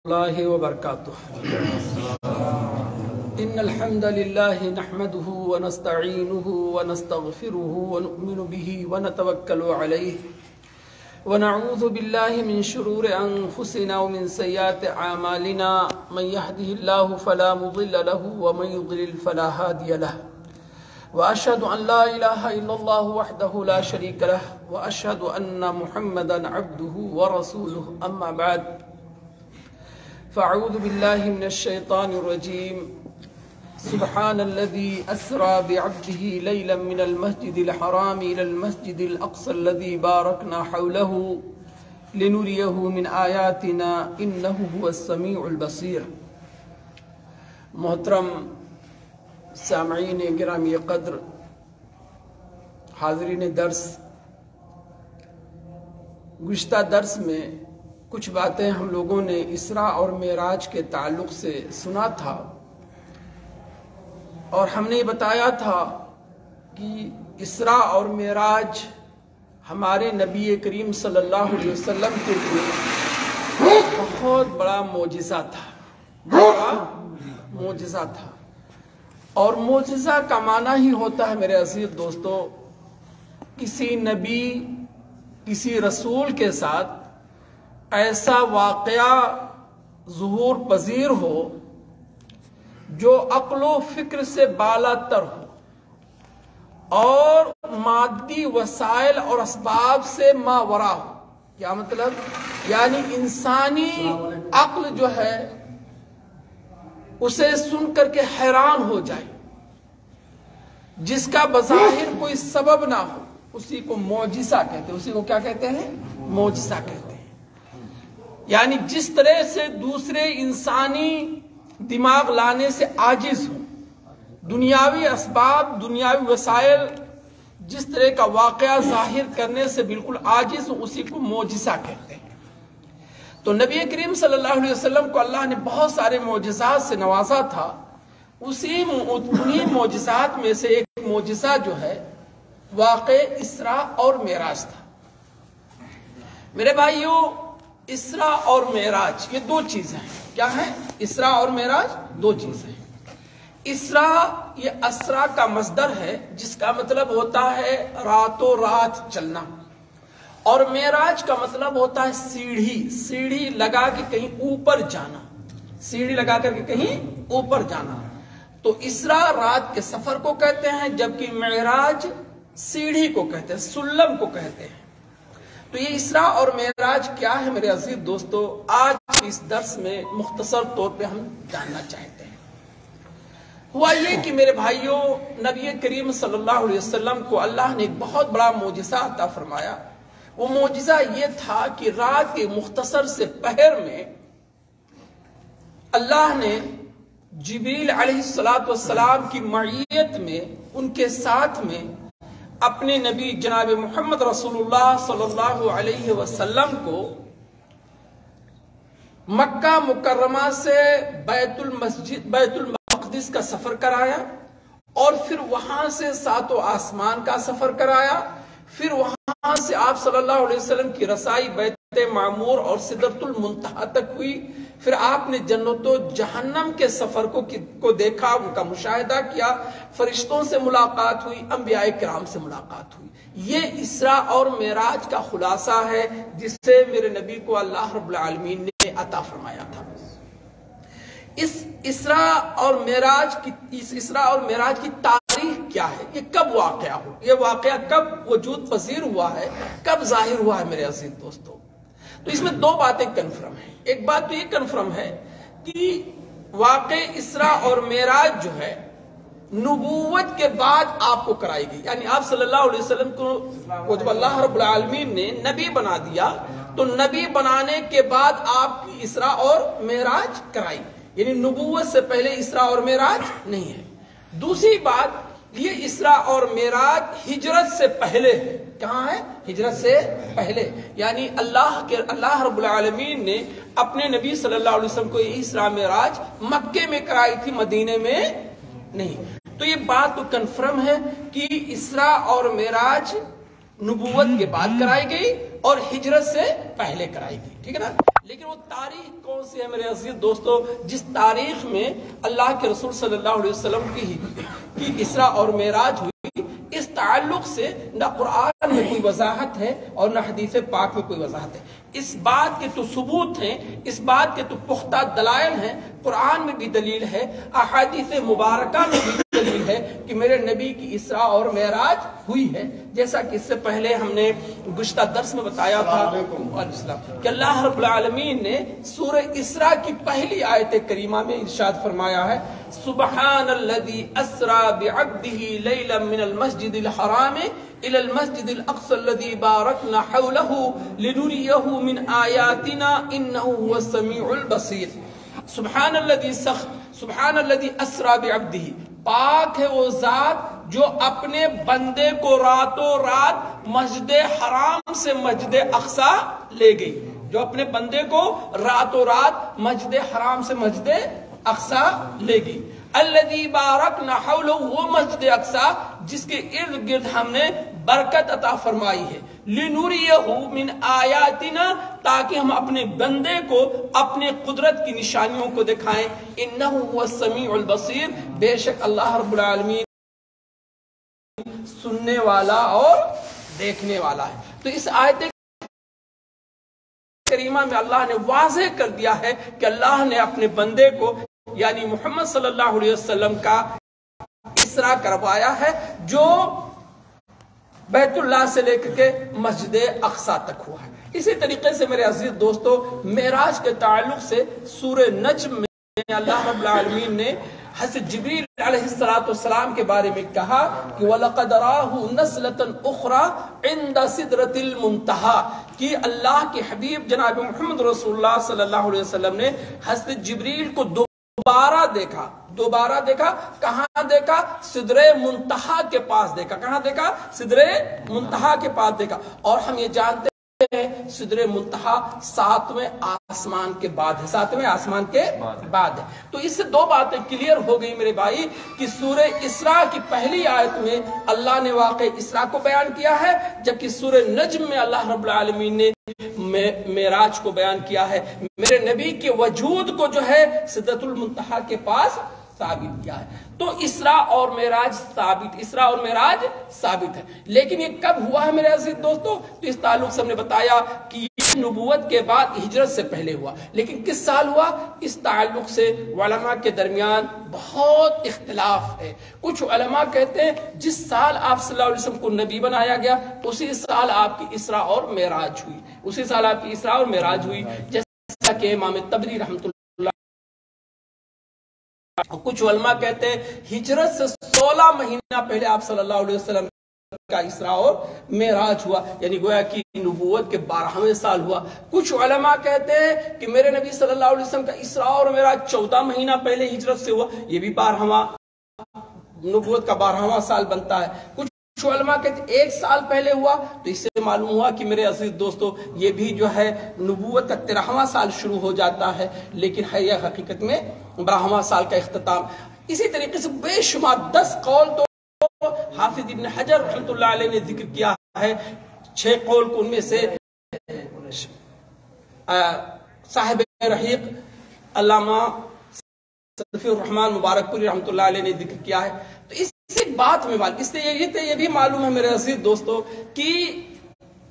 اللہ وبرکاتہ ان الحمد للہ نحمده ونستعینه ونستغفره ونؤمن به ونتوکل علیہ ونعوذ باللہ من شرور انفسنا ومن سیئات اعمالنا من يهده الله فلا مضل له ومن يضلل فلا هادي له واشهد ان لا اله الا الله وحده لا شريك له واشهد ان محمدا عبده ورسوله اما بعد فاعوذ باللہ من الشیطان الرجیم سبحان الذي اسرى بعبده ليلا من المسجد الحرام الى المسجد الاقصى الذي باركنا حوله لنريه من آیاتنا انه هو السمیع البصیر۔ محترم سامعین گرامی قدر، حاضرین درس، گزشتہ درس میں کچھ باتیں ہم لوگوں نے اسراء اور معراج کے تعلق سے سنا تھا، اور ہم نے بتایا تھا کہ اسراء اور معراج ہمارے نبی کریم صلی اللہ علیہ وسلم کے لیے بہت بڑا معجزہ تھا، اور معجزہ کا معنی ہی ہوتا ہے میرے عزیز دوستو، کسی نبی کسی رسول کے ساتھ ایسا واقعہ ظہور پذیر ہو جو عقل و فکر سے بالا تر ہو اور مادی وسائل اور اسباب سے ماورا ہو۔ کیا مطلب؟ یعنی انسانی عقل جو ہے اسے سن کر کے حیران ہو جائے، جس کا بظاہر کوئی سبب نہ ہو، اسی کو معجزہ کہتے ہیں۔ اسی کو کیا کہتے ہیں؟ معجزہ کہتے ہیں۔ یعنی جس طرح سے دوسرے انسانی دماغ لانے سے عاجز ہوں، دنیاوی اسباب، دنیاوی وسائل جس طرح کا واقعہ ظاہر کرنے سے بالکل عاجز ہوں، اسی کو معجزہ کہتے ہیں۔ تو نبی کریم صلی اللہ علیہ وسلم کو اللہ نے بہت سارے معجزات سے نوازا تھا۔ انہی معجزات میں سے ایک معجزہ جو ہے واقع اسراء اور معراج تھا۔ میرے بھائیوں، اسراء اور معراج یہ دو چیزیں ہیں۔ کیا ہیں؟ اسراء اور معراج دو چیزیں ہیں۔ اسراء یہ اسرا کا مصدر ہے، جس کا مطلب ہوتا ہے راتوں رات چلنا، اور معراج کا مطلب ہوتا ہے سیڑھی لگا کے کہیں اوپر جانا، سیڑھی لگا کر کے کہیں اوپر جانا۔ تو اسراء رات کے سفر کو کہتے ہیں، جبکہ معراج سیڑھی کو کہتے ہیں، سلم کو کہتے ہیں۔ تو یہ اسراء اور معراج کیا ہے میرے عزیز دوستو، آج اس درس میں مختصر طور پہ ہم جاننا چاہتے ہیں۔ ہوا یہ کہ میرے بھائیوں، نبی کریم صلی اللہ علیہ وسلم کو اللہ نے ایک بہت بڑا معجزہ عطا فرمایا۔ وہ معجزہ یہ تھا کہ رات کے مختصر سے پہر میں اللہ نے جبریل علیہ السلام کی معیت میں، ان کے ساتھ میں اپنے نبی جناب محمد رسول اللہ صلی اللہ علیہ وسلم کو مکہ مکرمہ سے بیت المقدس کا سفر کرایا، اور پھر وہاں سے ساتوں آسمان کا سفر کرایا، پھر وہاں سے آپ صلی اللہ علیہ وسلم کی رسائی بیت معمور اور سدرۃ المنتہا تک ہوئی۔ پھر آپ نے جنت و جہنم کے سفر کو دیکھا، ان کا مشاہدہ کیا، فرشتوں سے ملاقات ہوئی، انبیاء کرام سے ملاقات ہوئی۔ یہ اسراء اور معراج کا خلاصہ ہے، جس سے میرے نبی کو اللہ رب العالمین نے عطا فرمایا تھا۔ اس اسراء اور معراج کی تاریخ کیا ہے؟ یہ کب واقعہ ہو؟ یہ واقعہ کب وجود پذیر ہوا ہے؟ کب ظاہر ہوا ہے میرے عزیز دوستو؟ تو اس میں دو باتیں کنفرم ہیں۔ ایک بات تو یہ کنفرم ہے کہ واقع اسراء اور معراج جو ہے نبوت کے بعد آپ کو کرائی گئی، یعنی آپ صلی اللہ علیہ وسلم کو جب اللہ رب العالمین نے نبی بنا دیا، تو نبی بنانے کے بعد آپ کی اسراء اور معراج کرائی، یعنی نبوت سے پہلے اسراء اور معراج نہیں ہے۔ دوسری بات، یہ اسراء اور معراج ہجرت سے پہلے ہے۔ کہاں ہے؟ ہجرت سے پہلے، یعنی اللہ رب العالمین نے اپنے نبی صلی اللہ علیہ وسلم کو یہ اسراء معراج مکے میں کرائی تھی، مدینے میں نہیں۔ تو یہ بات تو کنفرم ہے کہ اسراء اور معراج نبوت کے بعد کرائی گئی، اور ہجرت سے پہلے کرائی گئی، ٹھیک ہے نا؟ لیکن وہ تاریخ کون سی ہے میرے عزیز دوستو؟ جس تاریخ میں اللہ کے رسول صلی اللہ علیہ وسلم کی اسراء اور معراج ہوئی، اس تعلق سے نہ قرآن میں کوئی وضاحت ہے اور نہ حدیث پاک میں کوئی وضاحت ہے۔ اس بات کے تو ثبوت ہیں، اس بات کے تو پختہ دلائل ہیں، قرآن میں بھی دلیل ہے، احادیث مبارکہ میں بھی دلیل ہے کہ میرے نبی کی اسراء اور معراج ہوئی ہے، جیسا کہ اس سے پہلے ہم نے گزشتہ درس میں بتایا تھا کہ اللہ رب العالمین نے سورہ اسراء کی پہلی آیت کریمہ میں ارشاد فرمایا ہے، سبحان الذی اسرا بعبدہ لیلا من المسجد الحرام الى المسجد الاقصى الذي باركنا حوله لنريه من آیاتنا انه هو السمیع البصیر۔ سبحان الذی اسرا بعبدہ، پاک ہے وہ ذات جو اپنے بندے کو راتوں رات مسجد حرام سے مسجد اقصی لے گئی، جو اپنے بندے کو راتوں رات مسجد حرام سے مسجد اقصی لے گئی۔ الذی بارکنا حولہ، وہ مسجد اقصی جس کے ارد گرد ہم نے برکت عطا فرمائی ہے، لنوریہ من آیاتنا، تاکہ ہم اپنے بندے کو اپنے قدرت کی نشانیوں کو دکھائیں۔ انہ هو السمیع البصیر، بے شک اللہ رب العالمین سننے والا اور دیکھنے والا ہے۔ تو اس آیت کریمہ میں اللہ نے واضح کر دیا ہے کہ اللہ نے اپنے بندے کو یعنی محمد صلی اللہ علیہ وسلم کا اسراء کروایا ہے، جو بیت اللہ سے لے کر کے مسجد اقصی تک ہوا ہے۔ اسی طریقے سے میرے عزیز دوستو، معراج کے تعلق سے سورہ نجم میں اللہ رب العالمین نے حضرت جبریل علیہ السلام کے بارے میں کہا کہ وَلَقَدْ رَاهُ نَزْلَةً أُخْرَى عِنْدَ سِدْرَةِ الْمُنْتَهَى، کہ اللہ کے حبیب جناب محمد رسول اللہ صلی اللہ علیہ وسلم نے حضرت جبریل کو دوبارہ دیکھا۔ کہاں دیکھا؟ سدرہ منتہا کے پاس دیکھا۔ کہاں دیکھا؟ سدرہ منتہا کے پاس دیکھا۔ اور ہم یہ جانتے ہیں سدرہ منتہا ساتویں آسمان کے بعد ہے، ساتویں آسمان کے بعد ہے۔ تو اس سے دو باتیں کلیئر ہو گئی میرے بھائی کہ سورہ اسراء کی پہلی آیت میں اللہ نے واقع اسراء کو بیان کیا ہے، جبکہ سورہ نجم میں اللہ رب العالمین نے معراج کو بیان کیا ہے، میرے نبی کے وجود کو جو ہے سدرۃ المنتہا کے پاس ثابت کیا ہے۔ تو اسراء اور معراج ثابت ہے، لیکن یہ کب ہوا ہے میرے عزیز دوستو؟ تو اس تعلق سے ہم نے بتایا کہ یہ نبوت کے بعد ہجرت سے پہلے ہوا، لیکن کس سال ہوا؟ اس تعلق سے علماء کے درمیان بہت اختلاف ہے۔ کچھ علماء کہتے ہیں جس سال آپ صلی اللہ علیہ وسلم کو نبی بنایا گیا اسی سال آپ کی اسراء اور معراج ہوئی، جیسا کہ امام طبری رحمۃ اللہ۔ کچھ علماء کہتے ہیں ہجرت سے 16 مہینہ پہلے آپ صلی اللہ علیہ وسلم کا اسراء اور معراج ہوا، یعنی گویا کہ نبوت کے 12ویں سال ہوا۔ کچھ علماء کہتے ہیں کہ میرے نبی صلی اللہ علیہ وسلم کا اسراء اور معراج 14 مہینہ پہلے ہجرت سے ہوا، یہ بھی 12واں نبوت کا 12واں سال بنتا ہے۔ کچھ علماء کہتے ہیں 1 سال پہلے ہوا، تو اس سے معلوم ہوا کہ میرے عزیز دوستو یہ بھی جو ہے نبوت کا 13واں سال شروع ہو جاتا ہے، لیکن ہے یہ حقیقت میں 12واں سال کا اختتام۔ اسی طریقے سے بے شمار 10 قول تو حافظ ابن حجر رحمۃ اللہ علیہ نے ذکر کیا ہے، 6 قول کو ان میں سے صاحب رحیق علامہ صفی الرحمن مبارک پوری رحمۃ اللہ علیہ نے ذکر کیا ہے۔ تو اس بات میں اس سے یہ بھی معلوم ہے میرے عزیز دوستو کہ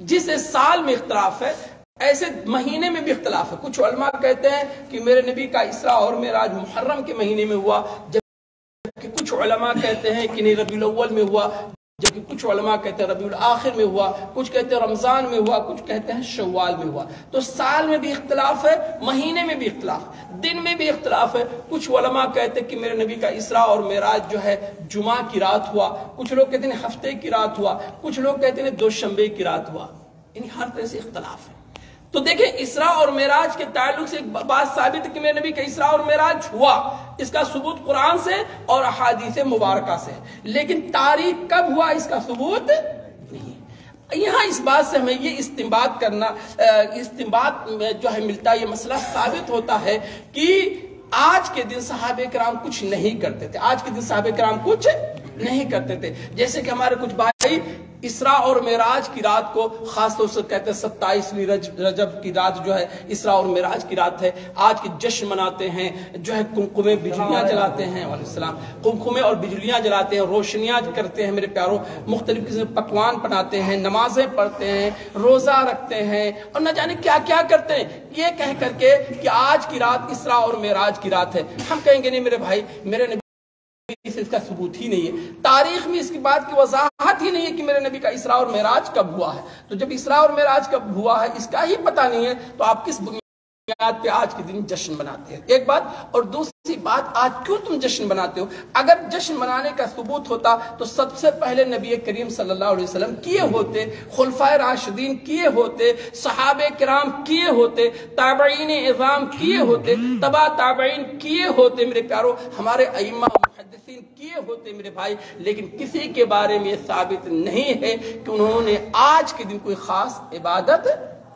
جس سال میں اختلاف ہے ایسے مہینے میں بھی اختلاف ہے۔ کچھ علماء کہتے ہیں کہ میرے نبی کا اسراء اور معراج محرم کے مہینے میں ہوا، جبکہ کچھ علماء کہتے ہیں کہ نہیں ربیع الاول میں ہوا، جبکہ کچھ علماء کہتے ہیں ربیع الاخر میں ہوا، کچھ کہتے ہیں رمضان میں ہوا، کچھ کہتے ہیں شوال میں ہوا۔ تو سال میں بھی اختلاف ہے، مہینے میں بھی اختلاف ہے، دن میں بھی اختلاف ہے۔ کچھ علماء کہتے ہیں کہ میرے نبی کا اسراء اور معراج جو ہے جمعہ کی رات ہوا، کچھ لوگ کہتے ہیں ہفتے کی رات ہوا، کچھ لوگ کہتے ہیں دوشنبے کی رات ہوا، یعنی ہر طرح سے اختلاف ہے۔ تو دیکھیں اسراء اور معراج کے تعلق سے ایک بات ثابت ہے کہ میرے نبی کا اسراء اور معراج ہوا، اس کا ثبوت قرآن سے اور احادیث مبارکہ سے، لیکن تاریخ کب ہوا اس کا ثبوت نہیں۔ یہاں اس بات سے ہمیں یہ استنباط میں جو ہے ملتا ہے، یہ مسئلہ ثابت ہوتا ہے کہ آج کے دن صحابہ کرام کچھ نہیں کرتے تھے، جیسے کہ ہمارے کچھ بھائی اسراء اور معراج کی رات کو خاص طور سے کہتے ہیں 27ویں رجب کی رات جو ہے اسراء اور معراج کی رات ہے. آج کے جشن مناتے ہیں, جو ہے قمقمے بجلیاں جلاتے ہیں, وعلیکم السلام, قمقمے اور بجلیاں جلاتے ہیں, روشنیاں کرتے ہیں میرے پیاروں, مختلف قسم کے پکوان بناتے ہیں, نمازیں پڑھتے ہیں, روزہ رکھتے ہیں اور نہ جانے کیا کیا کرتے ہیں, یہ کہہ کر کے کہ آج کی رات اسراء اور معراج کی رات ہے. ہم کہیں گے نہیں میرے بھائی, میرے نبی اس کا ثبوت ہی نہیں ہے, تاریخ میں اس کی بات کی وضاحت ہی نہیں ہے کہ میرے نبی کا اسراء اور معراج کب ہوا ہے. تو جب اسراء اور معراج کب ہوا ہے اس کا ہی پتہ نہیں ہے تو آپ کس بنیاد پہ آج کے دن جشن مناتے ہیں؟ ایک بات. اور دوسری بات, آج کیوں تم جشن مناتے ہو؟ اگر جشن منانے کا ثبوت ہوتا تو سب سے پہلے نبی کریم صلی اللہ علیہ وسلم کیے ہوتے, خلفائے راشدین کیے ہوتے, صحابہ کرام کیے ہوتے, تابعین اعظام کیے ہوتے, تبع تابعین کیے ہوتے میرے پیاروں, ہمارے ائمہ محدثین کیے ہوتے میرے بھائی. لیکن کسی کے بارے میں یہ ثابت نہیں ہے کہ انہوں نے آج کے دن کوئی خاص عبادت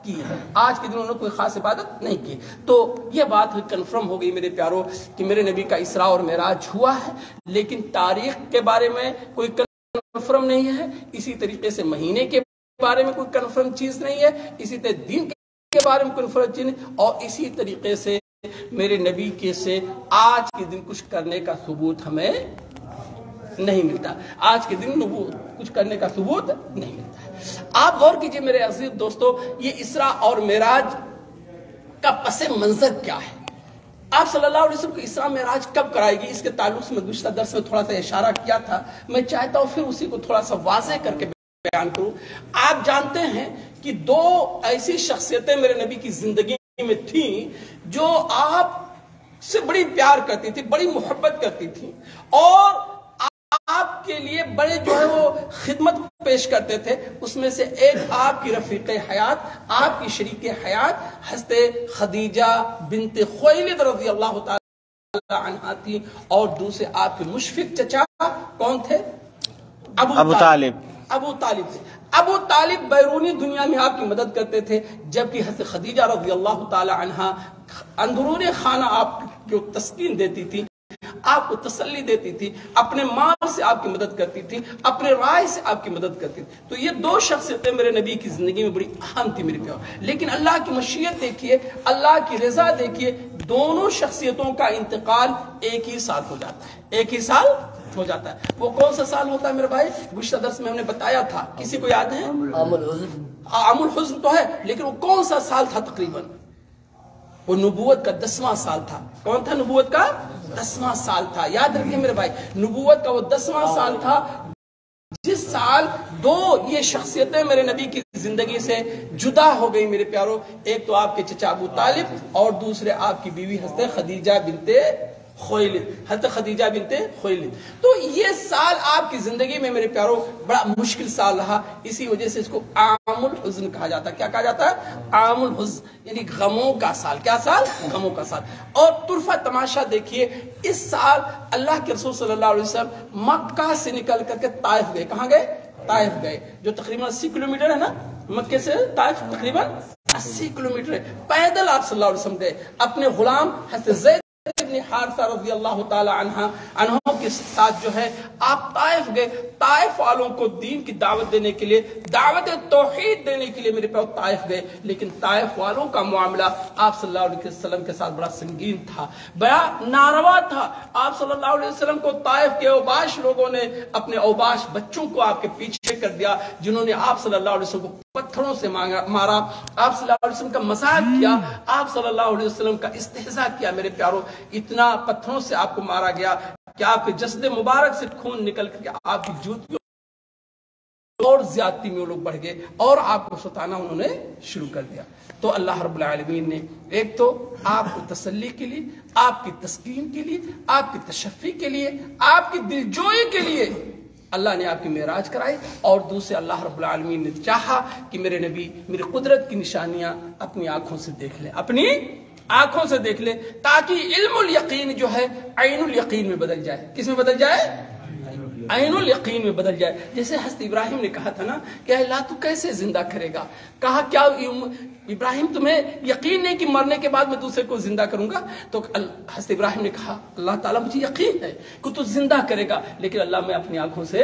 کی ہے, آج کے دن انہوں نے کوئی خاص عبادت نہیں کی. تو یہ بات کنفرم ہو گئی میرے پیاروں کہ میرے نبی کا اسراء اور معراج ہوا ہے, لیکن تاریخ کے بارے میں کوئی کنفرم نہیں ہے. اسی طریقے سے مہینے کے بارے میں کوئی کنفرم چیز نہیں ہے, اسی طرح دن کے بارے میں کنفرم چیز نہیں, اور اسی طریقے سے میرے نبی کے سے آج کے دن کچھ کرنے کا ثبوت ہمیں نہیں ملتا. آج کے دن کچھ کرنے کا ثبوت نہیں ملتا ہے. آپ غور کیجئے میرے عزیز دوستو, یہ اسراء اور معراج کا پس منظر کیا ہے؟ آپ صلی اللہ علیہ وسلم کو اسراء معراج کب کرائے گی, اس کے تعلق سے میں گزشتہ درس میں تھوڑا سا اشارہ کیا تھا, میں چاہتا ہوں پھر اسی کو تھوڑا سا واضح کر کے بیان کروں. آپ جانتے ہیں کہ دو ایسی شخصیتیں میرے نبی کی زندگی میں تھیں جو آپ سے بڑی پیار کرتی تھی, بڑی محبت کرتی تھی, اور آپ کے لیے بڑے جو ہے وہ خدمت پیش کرتے تھے. اس میں سے ایک آپ کی رفیق حیات, آپ کی شریک حیات حضرت خدیجہ بنت خویلد رضی اللہ تعالی عنہا تھی, اور دوسرے آپ کے مشفق چچا کون تھے؟ ابو طالب. ابو طالب بیرونی دنیا میں آپ کی مدد کرتے تھے, جبکہ حضرت خدیجہ رضی اللہ تعالی عنہا اندرون خانہ آپ کو تسکین دیتی تھی, آپ کو تسلی دیتی تھی, اپنے مال سے آپ کی مدد کرتی تھی, اپنے رائے سے آپ کی مدد کرتی تھی. تو یہ دو شخصیتیں میرے نبی کی زندگی میں بڑی اہم تھی میرے پیار. لیکن اللہ کی مشیت دیکھیے, اللہ کی رضا دیکھیے, دونوں شخصیتوں کا انتقال ایک ہی سال ہو جاتا ہے, ایک ہی سال ہو جاتا ہے. وہ کون سا سال ہوتا ہے میرے بھائی؟ گزشتہ درس میں ہم نے بتایا تھا, کسی کو یاد ہے؟ عام الحزن تو ہے, لیکن وہ کون سا سال تھا تقریباً؟ وہ نبوت کا 10واں سال تھا. کون تھا؟ نبوت کا 10واں سال تھا. یاد رکھیے میرے بھائی, نبوت کا وہ 10واں سال تھا جس سال دو یہ شخصیتیں میرے نبی کی زندگی سے جدا ہو گئی میرے پیاروں. ایک تو آپ کے چچا ابو طالب, اور دوسرے آپ کی بیوی حضرت خدیجہ بنت خویلد, حضرت خدیجہ بنت خویلد. تو یہ سال آپ کی زندگی میں میرے پیاروں بڑا مشکل سال رہا. اسی وجہ سے اس کو عام الحزن کہا جاتا ہے. کیا کہا جاتا ہے؟ عام الحزن, یعنی غموں کا سال. کیا سال؟ غموں کا سال. اور طرفہ تماشا دیکھیے, اس سال اللہ کے رسول صلی اللہ علیہ وسلم مکہ سے نکل کر کے طائف گئے. کہاں گئے؟ طائف گئے, جو تقریباً 80 کلومیٹر ہے نا, مکے سے طائف تقریباً 80 کلومیٹر ہے. پیدل آپ صلی اللہ علیہ وسلم گئے, اپنے غلام حضرت زید ابن حارثہ رضی اللہ تعالی عنہ کے ساتھ جو ہے آپ طائف گئے. طائف والوں کو دین کی دعوت دینے کے لیے, دعوت توحید دینے کے لیے میرے پاس طائف گئے. لیکن طائف والوں کا معاملہ آپ صلی اللہ علیہ وسلم کے ساتھ بڑا سنگین تھا, بڑا ناروا تھا. آپ صلی اللہ علیہ وسلم کو طائف کے اوباش لوگوں نے اپنے اوباش بچوں کو آپ کے پیچھے کر دیا, جنہوں نے آپ صلی اللہ علیہ وسلم کو پتھروں سے مارا, آپ صلی اللہ علیہ وسلم کا مذاق کیا, آپ صلی اللہ علیہ وسلم کا استہزاء کیا میرے پیاروں. اتنا پتھروں سے آپ کو مارا گیا کہ آپ کے جسد مبارک سے خون نکل کر کے آپ کی جوتیوں اور زیادتی میں وہ لوگ بڑھ گئے, اور آپ کو ستانا انہوں نے شروع کر دیا. تو اللہ رب العالمین نے ایک تو آپ کو تسلی کے لیے, آپ کی تسکین کے لیے, آپ کی تشفی کے لیے, آپ کی دلجوئی کے لیے اللہ نے آپ کی معراج کرائی, اور دوسرے اللہ رب العالمین نے چاہا کہ میرے نبی میری قدرت کی نشانیاں اپنی آنکھوں سے دیکھ لیں, اپنی آنکھوں سے دیکھ لیں, تاکہ علم الیقین جو ہے عین الیقین میں بدل جائے. کس میں بدل جائے؟ عین الیقین میں بدل جائے. جیسے حضرت ابراہیم نے کہا تھا نا کہ اللہ تو کیسے زندہ کرے گا, کہا کیا ابراہیم تمہیں یقین نہیں کہ مرنے کے بعد میں دوسرے کو زندہ کروں گا؟ تو حضرت ابراہیم نے کہا اللہ تعالیٰ مجھے یقین ہے کہ تو زندہ کرے گا, لیکن اللہ میں اپنی آنکھوں سے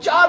4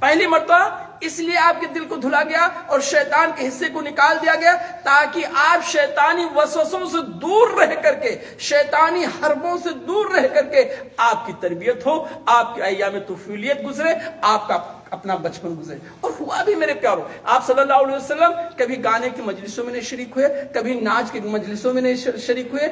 پہلی مرتبہ اس لیے آپ کے دل کو دھلا گیا اور شیطان کے حصے کو نکال دیا گیا تاکہ آپ شیطانی وسوسوں سے دور رہ کر کے، شیطانی حربوں سے دور رہ کر کے آپ کی تربیت ہو، آپ کے ایام طفولیت گزرے، آپ کا اپنا بچپن گزرے۔ اور ہوا بھی میرے پیارو، آپ صلی اللہ علیہ وسلم کبھی گانے کی مجلسوں میں نہیں شریک ہوئے، کبھی ناچ کی مجلسوں میں نہیں شریک ہوئے،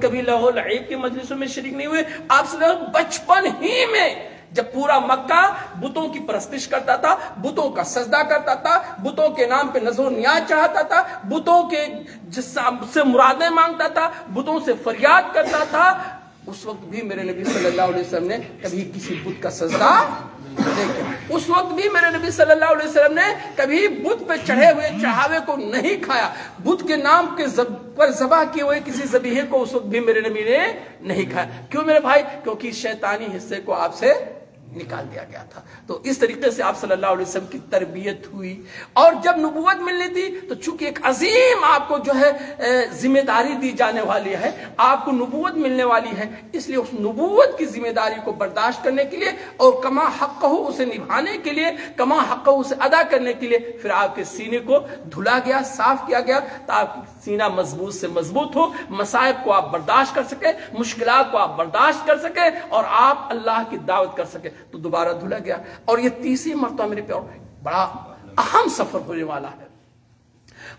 کبھی لہو لعب کی مجلسوں میں شریک نہیں ہوئے۔ آپ صلی اللہ علیہ وسلم بچپن ہی میں جب پورا مکہ بتوں کی پرستش کرتا تھا، بتوں کا سجدہ کرتا تھا، بتوں کے نام پہ نذر و نیاز چڑھاتا تھا، بتوں کے سے مرادیں مانگتا تھا، بتوں سے فریاد کرتا تھا، اس وقت بھی میرے نبی صلی اللہ علیہ وسلم نے کبھی کسی بت کا سجدہ نہیں کیا۔ اس وقت بھی میرے نبی صلی اللہ علیہ وسلم نے کبھی بت پہ چڑھے ہوئے چڑھاوے کو نہیں کھایا، بت کے نام کے پر ذبح کیے ہوئے کسی ذبیحے کو اس وقت بھی میرے نبی نے نہیں کھایا۔ کیوں میرے بھائی؟ کیونکہ شیطانی حصے کو آپ سے نکال دیا گیا تھا۔ تو اس طریقے سے آپ صلی اللہ علیہ وسلم کی تربیت ہوئی، اور جب نبوت ملنی تھی تو چونکہ ایک عظیم آپ کو جو ہے ذمہ داری دی جانے والی ہے، آپ کو نبوت ملنے والی ہے، اس لیے اس نبوت کی ذمہ داری کو برداشت کرنے کے لیے اور کما حق ہو اسے نبھانے کے لیے، کما حق ہو اسے ادا کرنے کے لیے پھر آپ کے سینے کو دھلا گیا، صاف کیا گیا تاکہ سینہ مضبوط سے مضبوط ہو، مصائب کو آپ برداشت کر سکیں، مشکلات کو آپ برداشت کر سکیں اور آپ اللہ کی دعوت کر سکیں۔ تو دوبارہ دھلا گیا، اور یہ تیسری مرتبہ میرے پیارو بڑا اہم سفر ہونے والا ہے،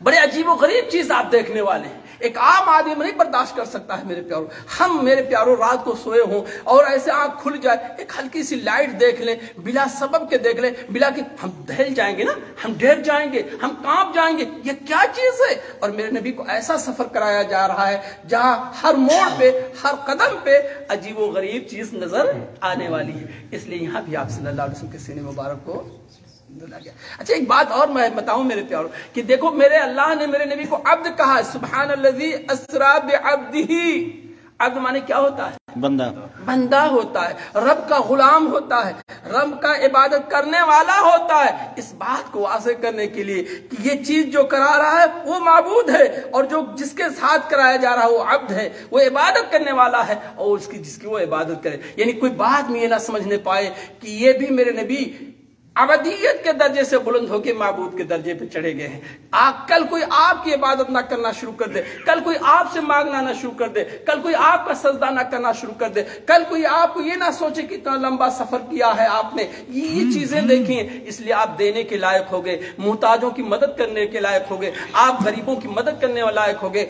بڑے عجیب و غریب چیز آپ دیکھنے والے ہیں، ایک عام آدمی نہیں برداشت کر سکتا ہے میرے پیارو۔ ہم میرے پیارو رات کو سوئے ہوں اور ایسے آنکھ کھل جائے، ایک ہلکی سی لائٹ دیکھ لیں، بلا سبب کے دیکھ لیں، بلا کہ ہم دہل جائیں گے نا، ہم ڈر جائیں گے، ہم کانپ جائیں گے، یہ کیا چیز ہے؟ اور میرے نبی کو ایسا سفر کرایا جا رہا ہے جہاں ہر موڑ پہ، ہر قدم پہ عجیب و غریب چیز نظر آنے والی ہے، اس لیے یہاں بھی آپ صلی اللہ علیہ وسلم کے سینے مبارک کو دھلا گیا۔ اچھا ایک بات اور میں بتاؤں میرے پیارو کہ دیکھو میرے اللہ نے میرے نبی کو عبد کہا، سبحان الذی اسری بعبدہ۔ عبد مانے کیا ہوتا ہے؟ بندہ، بندہ ہوتا ہے، رب کا غلام ہوتا ہے، رب کا عبادت کرنے والا ہوتا ہے۔ اس بات کو واضح کرنے کے لیے کہ یہ چیز جو کرا رہا ہے وہ معبود ہے، اور جو جس کے ساتھ کرایا جا رہا ہے وہ عبد ہے، وہ عبادت کرنے والا ہے، اور جس کی وہ عبادت کرے۔ یعنی کوئی بات میں یہ نہ سمجھنے پائے کہ یہ بھی میرے نبی عبدیت کے درجے سے بلند ہو کے معبود کے درجے پہ چڑھے گئے ہیں۔ کل کوئی آپ کی عبادت نہ کرنا شروع کر دے، کل کوئی آپ سے مانگنا نہ شروع کر دے، کل کوئی آپ کا سجدہ نہ کرنا شروع کر دے، کل کوئی آپ کو یہ نہ سوچے کہ اتنا لمبا سفر کیا ہے آپ نے، یہ چیزیں دیکھیں، اس لیے آپ دینے کے لائق ہو گئے، محتاجوں کی مدد کرنے کے لائق ہو گئے، آپ غریبوں کی مدد کرنے والے لائق ہو گئے،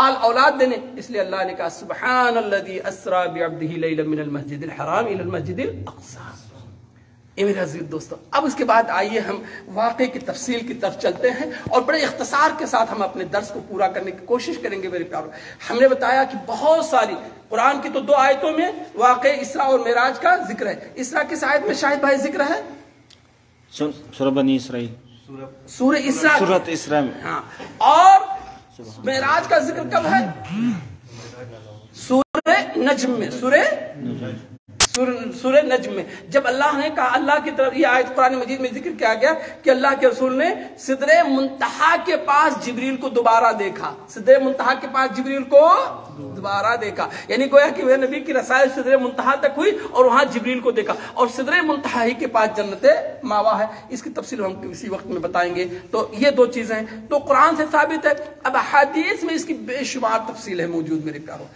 آل اولاد دینے۔ اس لیے اللہ نے کہا سبحان الذی اسری بعبدہ لیلا من المسجد الحرام الی المسجد الاقصی۔ یہ میرے عزیز دوستو، اب اس کے بعد آئیے ہم واقعے کی تفصیل کی طرف چلتے ہیں اور بڑے اختصار کے ساتھ ہم اپنے درس کو پورا کرنے کی کوشش کریں گے میرے پیارو۔ ہم نے بتایا کہ بہت ساری قرآن کی تو 2 آیتوں میں واقعہ اسراء اور معراج کا ذکر ہے۔ اسراء کس آیت میں شاہد بھائی ذکر ہے؟ سورہ بنی اسرائیل، سورہ اسراء، سورۃ اسراء میں۔ ہاں، اور معراج کا ذکر کب ہے؟ سورہ نجم میں، سورہ نجم میں، جب اللہ نے کہا، اللہ کی طرف یہ آیت قرآن مجید میں ذکر کیا گیا کہ اللہ کے رسول نے سدرہ منتہا کے پاس جبریل کو دوبارہ دیکھا، سدرہ منتہا کے پاس جبریل کو دوبارہ دیکھا، یعنی گویا کہ وہ نبی کی رسائل سدرہ منتہا تک ہوئی اور وہاں جبریل کو دیکھا، اور سدرہ منتہا ہی کے پاس جنت ماوا ہے۔ اس کی تفصیل ہم کسی وقت میں بتائیں گے۔ تو یہ 2 چیزیں ہیں تو قرآن سے ثابت ہے۔ اب حدیث میں اس کی بے شمار تفصیل ہے موجود میرے پیارو،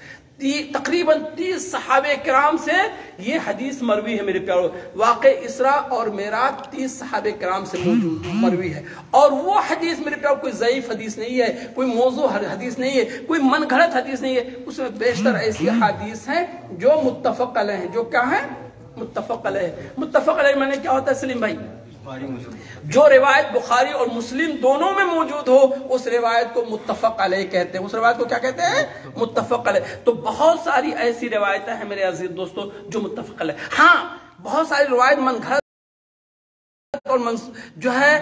تقریباً 30 صحابہ کرام سے یہ حدیث مروی ہے میرے پیارو۔ واقع اسراء اور معراج 30 صحابہ کرام سے موجود مروی ہے، اور وہ حدیث میرے پیارو کوئی ضعیف حدیث نہیں ہے، کوئی موضوع حدیث نہیں ہے، کوئی من گھڑت حدیث نہیں ہے، اس میں بیشتر ایسی حدیث ہیں جو متفق علیہ ہیں۔ جو کیا ہے؟ متفق علیہ۔ متفق علیہ معنی کیا ہوتا ہے سلیم بھائی؟ جو روایت بخاری اور مسلم دونوں میں موجود ہو اس روایت کو متفق علیہ کہتے ہیں۔ اس روایت کو کیا کہتے ہیں؟ متفق علیہ۔ تو بہت ساری ایسی روایتیں ہیں میرے عزیز دوستو جو متفق علیہ۔ ہاں بہت ساری روایت من گھڑت اور جو ہے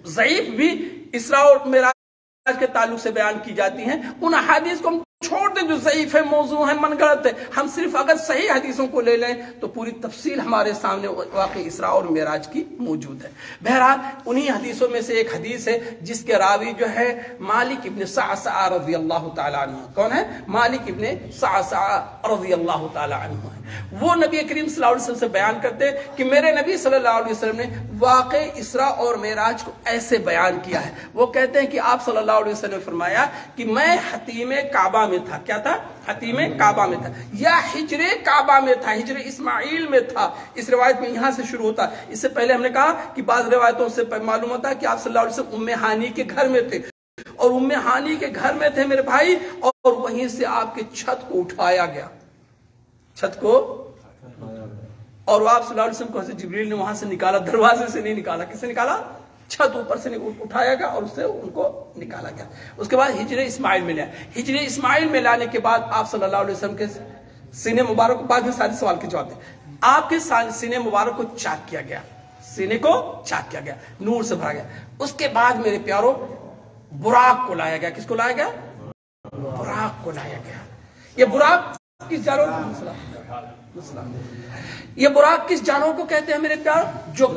ضعیف بھی اسراء اور معراج کے تعلق سے بیان کی جاتی ہیں، ان احادیث کو ہم چھوڑ دیں جو ضعیف ہے، موضوع ہے، من گڑت ہے. ہم صرف اگر صحیح حدیثوں کو لے لیں تو پوری تفصیل ہمارے سامنے واقع اسراء اور معراج کی موجود ہے. بہرحال انہی حدیثوں میں سے ایک حدیث ہے جس کے راوی جو ہے مالک ابن صعصع رضی اللہ تعالیٰ عنہ. کون ہے؟ مالک ابن صعصع رضی اللہ تعالیٰ عنہ ہے. وہ نبی کریم صلی اللہ علیہ وسلم سے بیان کرتے ہیں کہ میرے نبی صلی اللہ علیہ وسلم نے واقع اسراء اور معراج کو ایسے بیان کیا ہے. وہ کہتے ہیں کہ آپ صلی اللہ علیہ وسلم نے فرمایا کہ میں حتیم کعبہ میں تھا. کیا تھا؟ حتیم کعبہ میں تھا، یا ہجر کعبہ میں تھا، ہجر اسماعیل میں تھا. اس روایت میں یہاں سے شروع ہوتا ہے. اس سے پہلے ہم نے کہا کہ بعض روایتوں سے معلوم ہوتا ہے کہ آپ صلی اللہ علیہ وسلم ام ہانی کے گھر میں تھے، اور ام ہانی کے گھر میں تھے میرے بھائی، اور وہیں سے آپ کے چھت کو اٹھایا گیا، چھت کو، اور وہ آپ صلی اللہ علیہ وسلم کو حضرت جبریل نے وہاں سے نکالا. دروازے سے نہیں نکالا. کس سے نکالا؟ چھت اوپر سے اٹھایا گیا اور اس سے ان کو نکالا گیا. اس کے بعد ہجر اسماعیل میں لیا. ہجر اسماعیل میں لانے کے بعد آپ صلی اللہ علیہ وسلم کے سینے مبارک کو، بعد میں سارے سوال کے جواب دیں، آپ کے سینے مبارک کو چاک کیا گیا، سینے کو چاک کیا گیا، نور سے بھرا گیا. اس کے بعد میرے پیاروں براق کو لایا گیا. کس کو لایا گیا؟ براق کو لایا گیا. یہ براق کس جانور یہ براق کس جانور کو کہتے ہیں میرے پیار؟ جو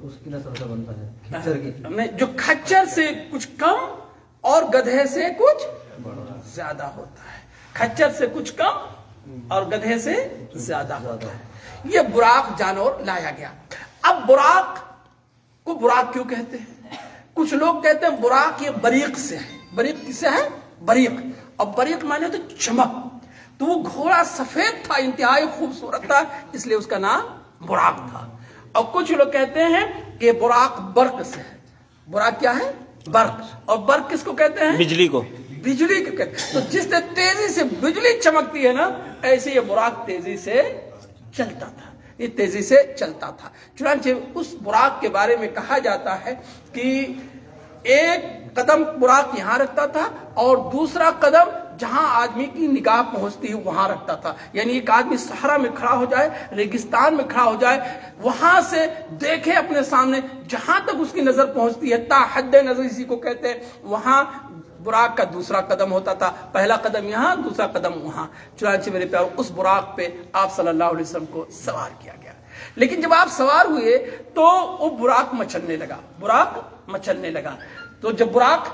اس کی نسل سے بنتا ہے، جو کھچر سے کچھ کم اور گدھے سے کچھ زیادہ ہوتا ہے. کھچر سے کچھ کم اور گدھے سے زیادہ ہوتا ہے. یہ براق جانور لایا گیا. اب براق کو براق کیوں کہتے ہیں؟ کچھ لوگ کہتے ہیں براق یہ بریق سے ہے. بریق کس سے ہے؟ بریق. اور بریق مانے تو چمک. تو وہ گھوڑا سفید تھا، انتہائی خوبصورت تھا، اس لیے اس کا نام براق تھا. اور کچھ لوگ کہتے ہیں کہ براق برق سے ہے. براق کیا ہے؟ برق. اور برق کس کو کہتے ہیں؟ بجلی کو. بجلی کو کہتے ہیں. تو جس سے تیزی سے بجلی چمکتی ہے نا، ایسے یہ براق تیزی سے چلتا تھا. یہ تیزی سے چلتا تھا. چنانچہ اس براق کے بارے میں کہا جاتا ہے کہ ایک قدم براق یہاں رکھتا تھا اور دوسرا قدم جہاں آدمی کی نگاہ پہنچتی ہے وہاں رکھتا تھا. یعنی ایک آدمی صحرا میں کھڑا ہو جائے، ریگستان میں کھڑا ہو جائے، وہاں سے دیکھے اپنے سامنے جہاں تک اس کی نظر پہنچتی ہے، تا حد نظر اسی کو کہتے ہیں، وہاں براق کا دوسرا قدم ہوتا تھا. پہلا قدم یہاں، دوسرا قدم وہاں. چنانچہ میرے پیارو اس براق پہ آپ صلی اللہ علیہ وسلم کو سوار کیا گیا. لیکن جب آپ سوار ہوئے تو وہ براق مچلنے لگا. براق مچلنے لگا. تو جب براق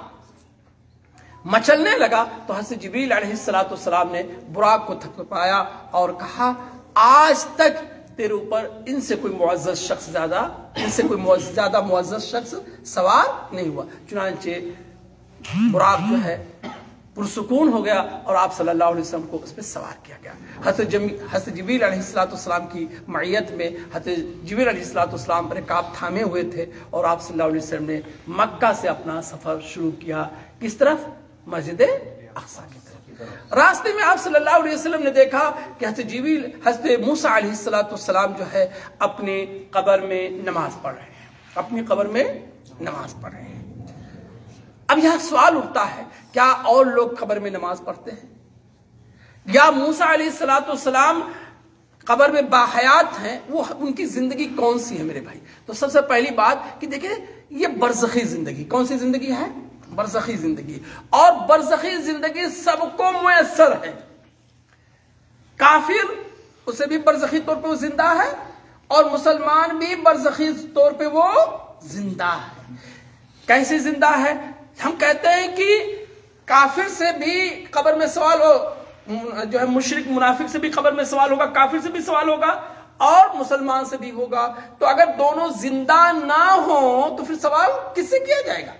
مچلنے لگا تو حضرت جبریل علیہ السلام نے براق کو تھپایا اور کہا آج تک تیرے اوپر ان سے کوئی معزز شخص زیادہ معزز شخص سوار نہیں ہوا. چنانچہ براق جو ہے پرسکون ہو گیا اور آپ صلی اللہ علیہ وسلم کو اس پہ سوار کیا گیا. حضرت جبریل علیہ السلام کی معیت میں حضرت جبریل علیہ السلام رکاب تھامے ہوئے تھے اور آپ صلی اللہ علیہ وسلم نے مکہ سے اپنا سفر شروع کیا. کس طرف؟ مسجد اقصیٰ کی طرف. راستے میں آپ صلی اللہ علیہ وسلم نے دیکھا کہ حضرت موسیٰ علیہ السلام جو ہے اپنی قبر میں نماز پڑھ رہے ہیں. اپنی قبر میں نماز پڑھ رہے ہیں. اب یہاں سوال اٹھتا ہے کیا اور لوگ قبر میں نماز پڑھتے ہیں یا موسیٰ علیہ السلام قبر میں باحیات ہیں؟ وہ ان کی زندگی کون سی ہے میرے بھائی؟ تو سب سے پہلی بات کہ دیکھیں یہ برزخی زندگی. کون سی زندگی ہے؟ برزخی زندگی. اور برزخی زندگی سب کو میسر ہے. کافر اسے بھی برزخی طور پہ وہ زندہ ہے اور مسلمان بھی برزخی طور پہ وہ زندہ ہے. کیسے زندہ ہے؟ ہم کہتے ہیں کہ کافر سے بھی قبر میں سوال ہو، جو ہے مشرک منافق سے بھی قبر میں سوال ہوگا، کافر سے بھی سوال ہوگا اور مسلمان سے بھی ہوگا. تو اگر دونوں زندہ نہ ہوں تو پھر سوال کس سے کیا جائے گا؟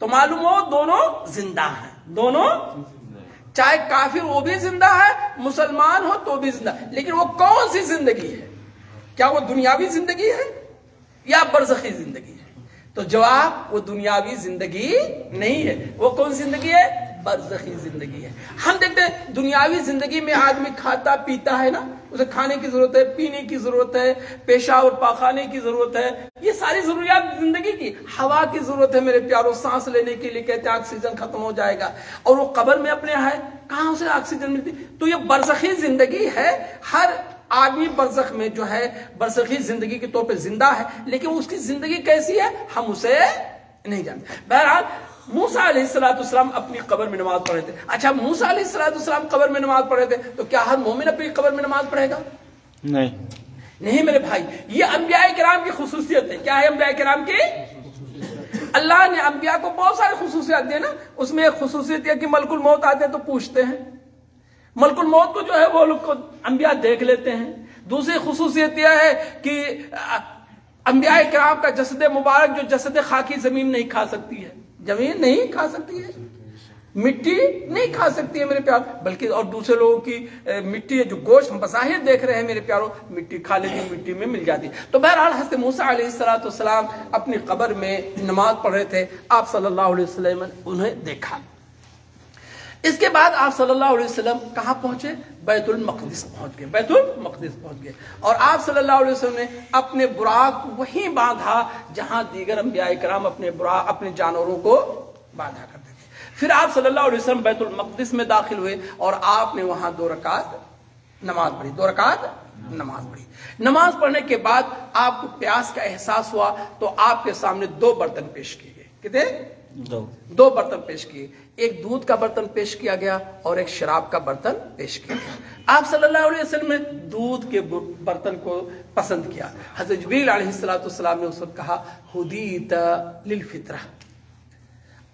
تو معلوم ہو دونوں زندہ ہیں. دونوں، چاہے کافر وہ بھی زندہ ہے، مسلمان ہو تو بھی زندہ. لیکن وہ کون سی زندگی ہے؟ کیا وہ دنیاوی زندگی ہے یا برزخی زندگی ہے؟ تو جواب وہ دنیاوی زندگی نہیں ہے. وہ کون زندگی ہے؟ برزخی زندگی ہے. ہم دیکھتے ہیں دنیاوی زندگی میں آدمی کھاتا پیتا ہے نا، اسے کھانے کی ضرورت ہے، پینے کی ضرورت ہے، پیشاب اور پاخانے کی ضرورت ہے. یہ ساری ضروریات زندگی کی. ہوا کی ضرورت ہے میرے پیاروں، سانس لینے کے لیے کہتے ہیں آکسیجن ختم ہو جائے گا اور وہ قبر میں اپنے ہے کہاں اسے آکسیجن ملتی. تو یہ برزخی زندگی ہے. ہر آدمی برزخ میں جو ہے برزخی زندگی کے طور پہ زندہ ہے، لیکن اس کی زندگی کیسی ہے ہم اسے نہیں جانتے. بہرحال موسیٰ علیہ السلام اپنی قبر میں نماز پڑھ رہے تھے. اچھا موسیٰ علیہ السلام قبر میں نماز پڑھ رہے تھے تو کیا ہر مومن اپنی قبر میں نماز پڑھے گا؟ نہیں میرے بھائی، یہ انبیاء کرام کی خصوصیت ہے. کیا ہے انبیاء کرام کی؟ اللہ نے انبیاء کو بہت سارے خصوصیات دیے نا. اس میں ایک خصوصیت یہ کہ ملک الموت آتے ہیں تو پوچھتے ہیں. ملک الموت کو جو ہے وہ لوگ انبیاء دیکھ لیتے ہیں. دوسری خصوصیت یہ ہے کہ انبیاء کرام کا جسد مبارک جو جسد خاکی زمین نہیں کھا سکتی ہے، زمین نہیں کھا سکتی ہے، مٹی نہیں کھا سکتی ہے میرے پیار، بلکہ اور دوسرے لوگوں کی مٹی جو گوشت ہم بظاہر دیکھ رہے ہیں میرے پیاروں، مٹی کھا لیتی، مٹی میں مل جاتی. تو بہرحال حضرت موسیٰ علیہ السلام اپنی قبر میں نماز پڑھ رہے تھے. آپ صلی اللہ علیہ وسلم نے انہیں دیکھا. اس کے بعد آپ صلی اللہ علیہ وسلم کہاں پہنچے؟ بیت المقدس پہنچ گئے. بیت المقدس پہنچ گئے اور آپ صلی اللہ علیہ وسلم نے اپنے براق وہیں باندھا جہاں دیگر انبیاء کرام اپنے جانوروں کو باندھا کرتے تھے. پھر آپ صلی اللہ علیہ وسلم بیت المقدس میں داخل ہوئے اور آپ نے وہاں 2 رکعت نماز پڑھی. 2 رکعت نماز پڑھی. نماز پڑھنے کے بعد آپ کو پیاس کا احساس ہوا تو آپ کے سامنے 2 برتن پیش کیے گئے. کتنے؟ 2 برتن پیش کیے. ایک دودھ کا برتن پیش کیا گیا اور ایک شراب کا برتن پیش کیا گیا. آپ صلی اللہ علیہ وسلم نے دودھ کے برتن کو پسند کیا. حضرت جبریل علیہ السلام نے اس وقت کہا ہدیت للفطرہ،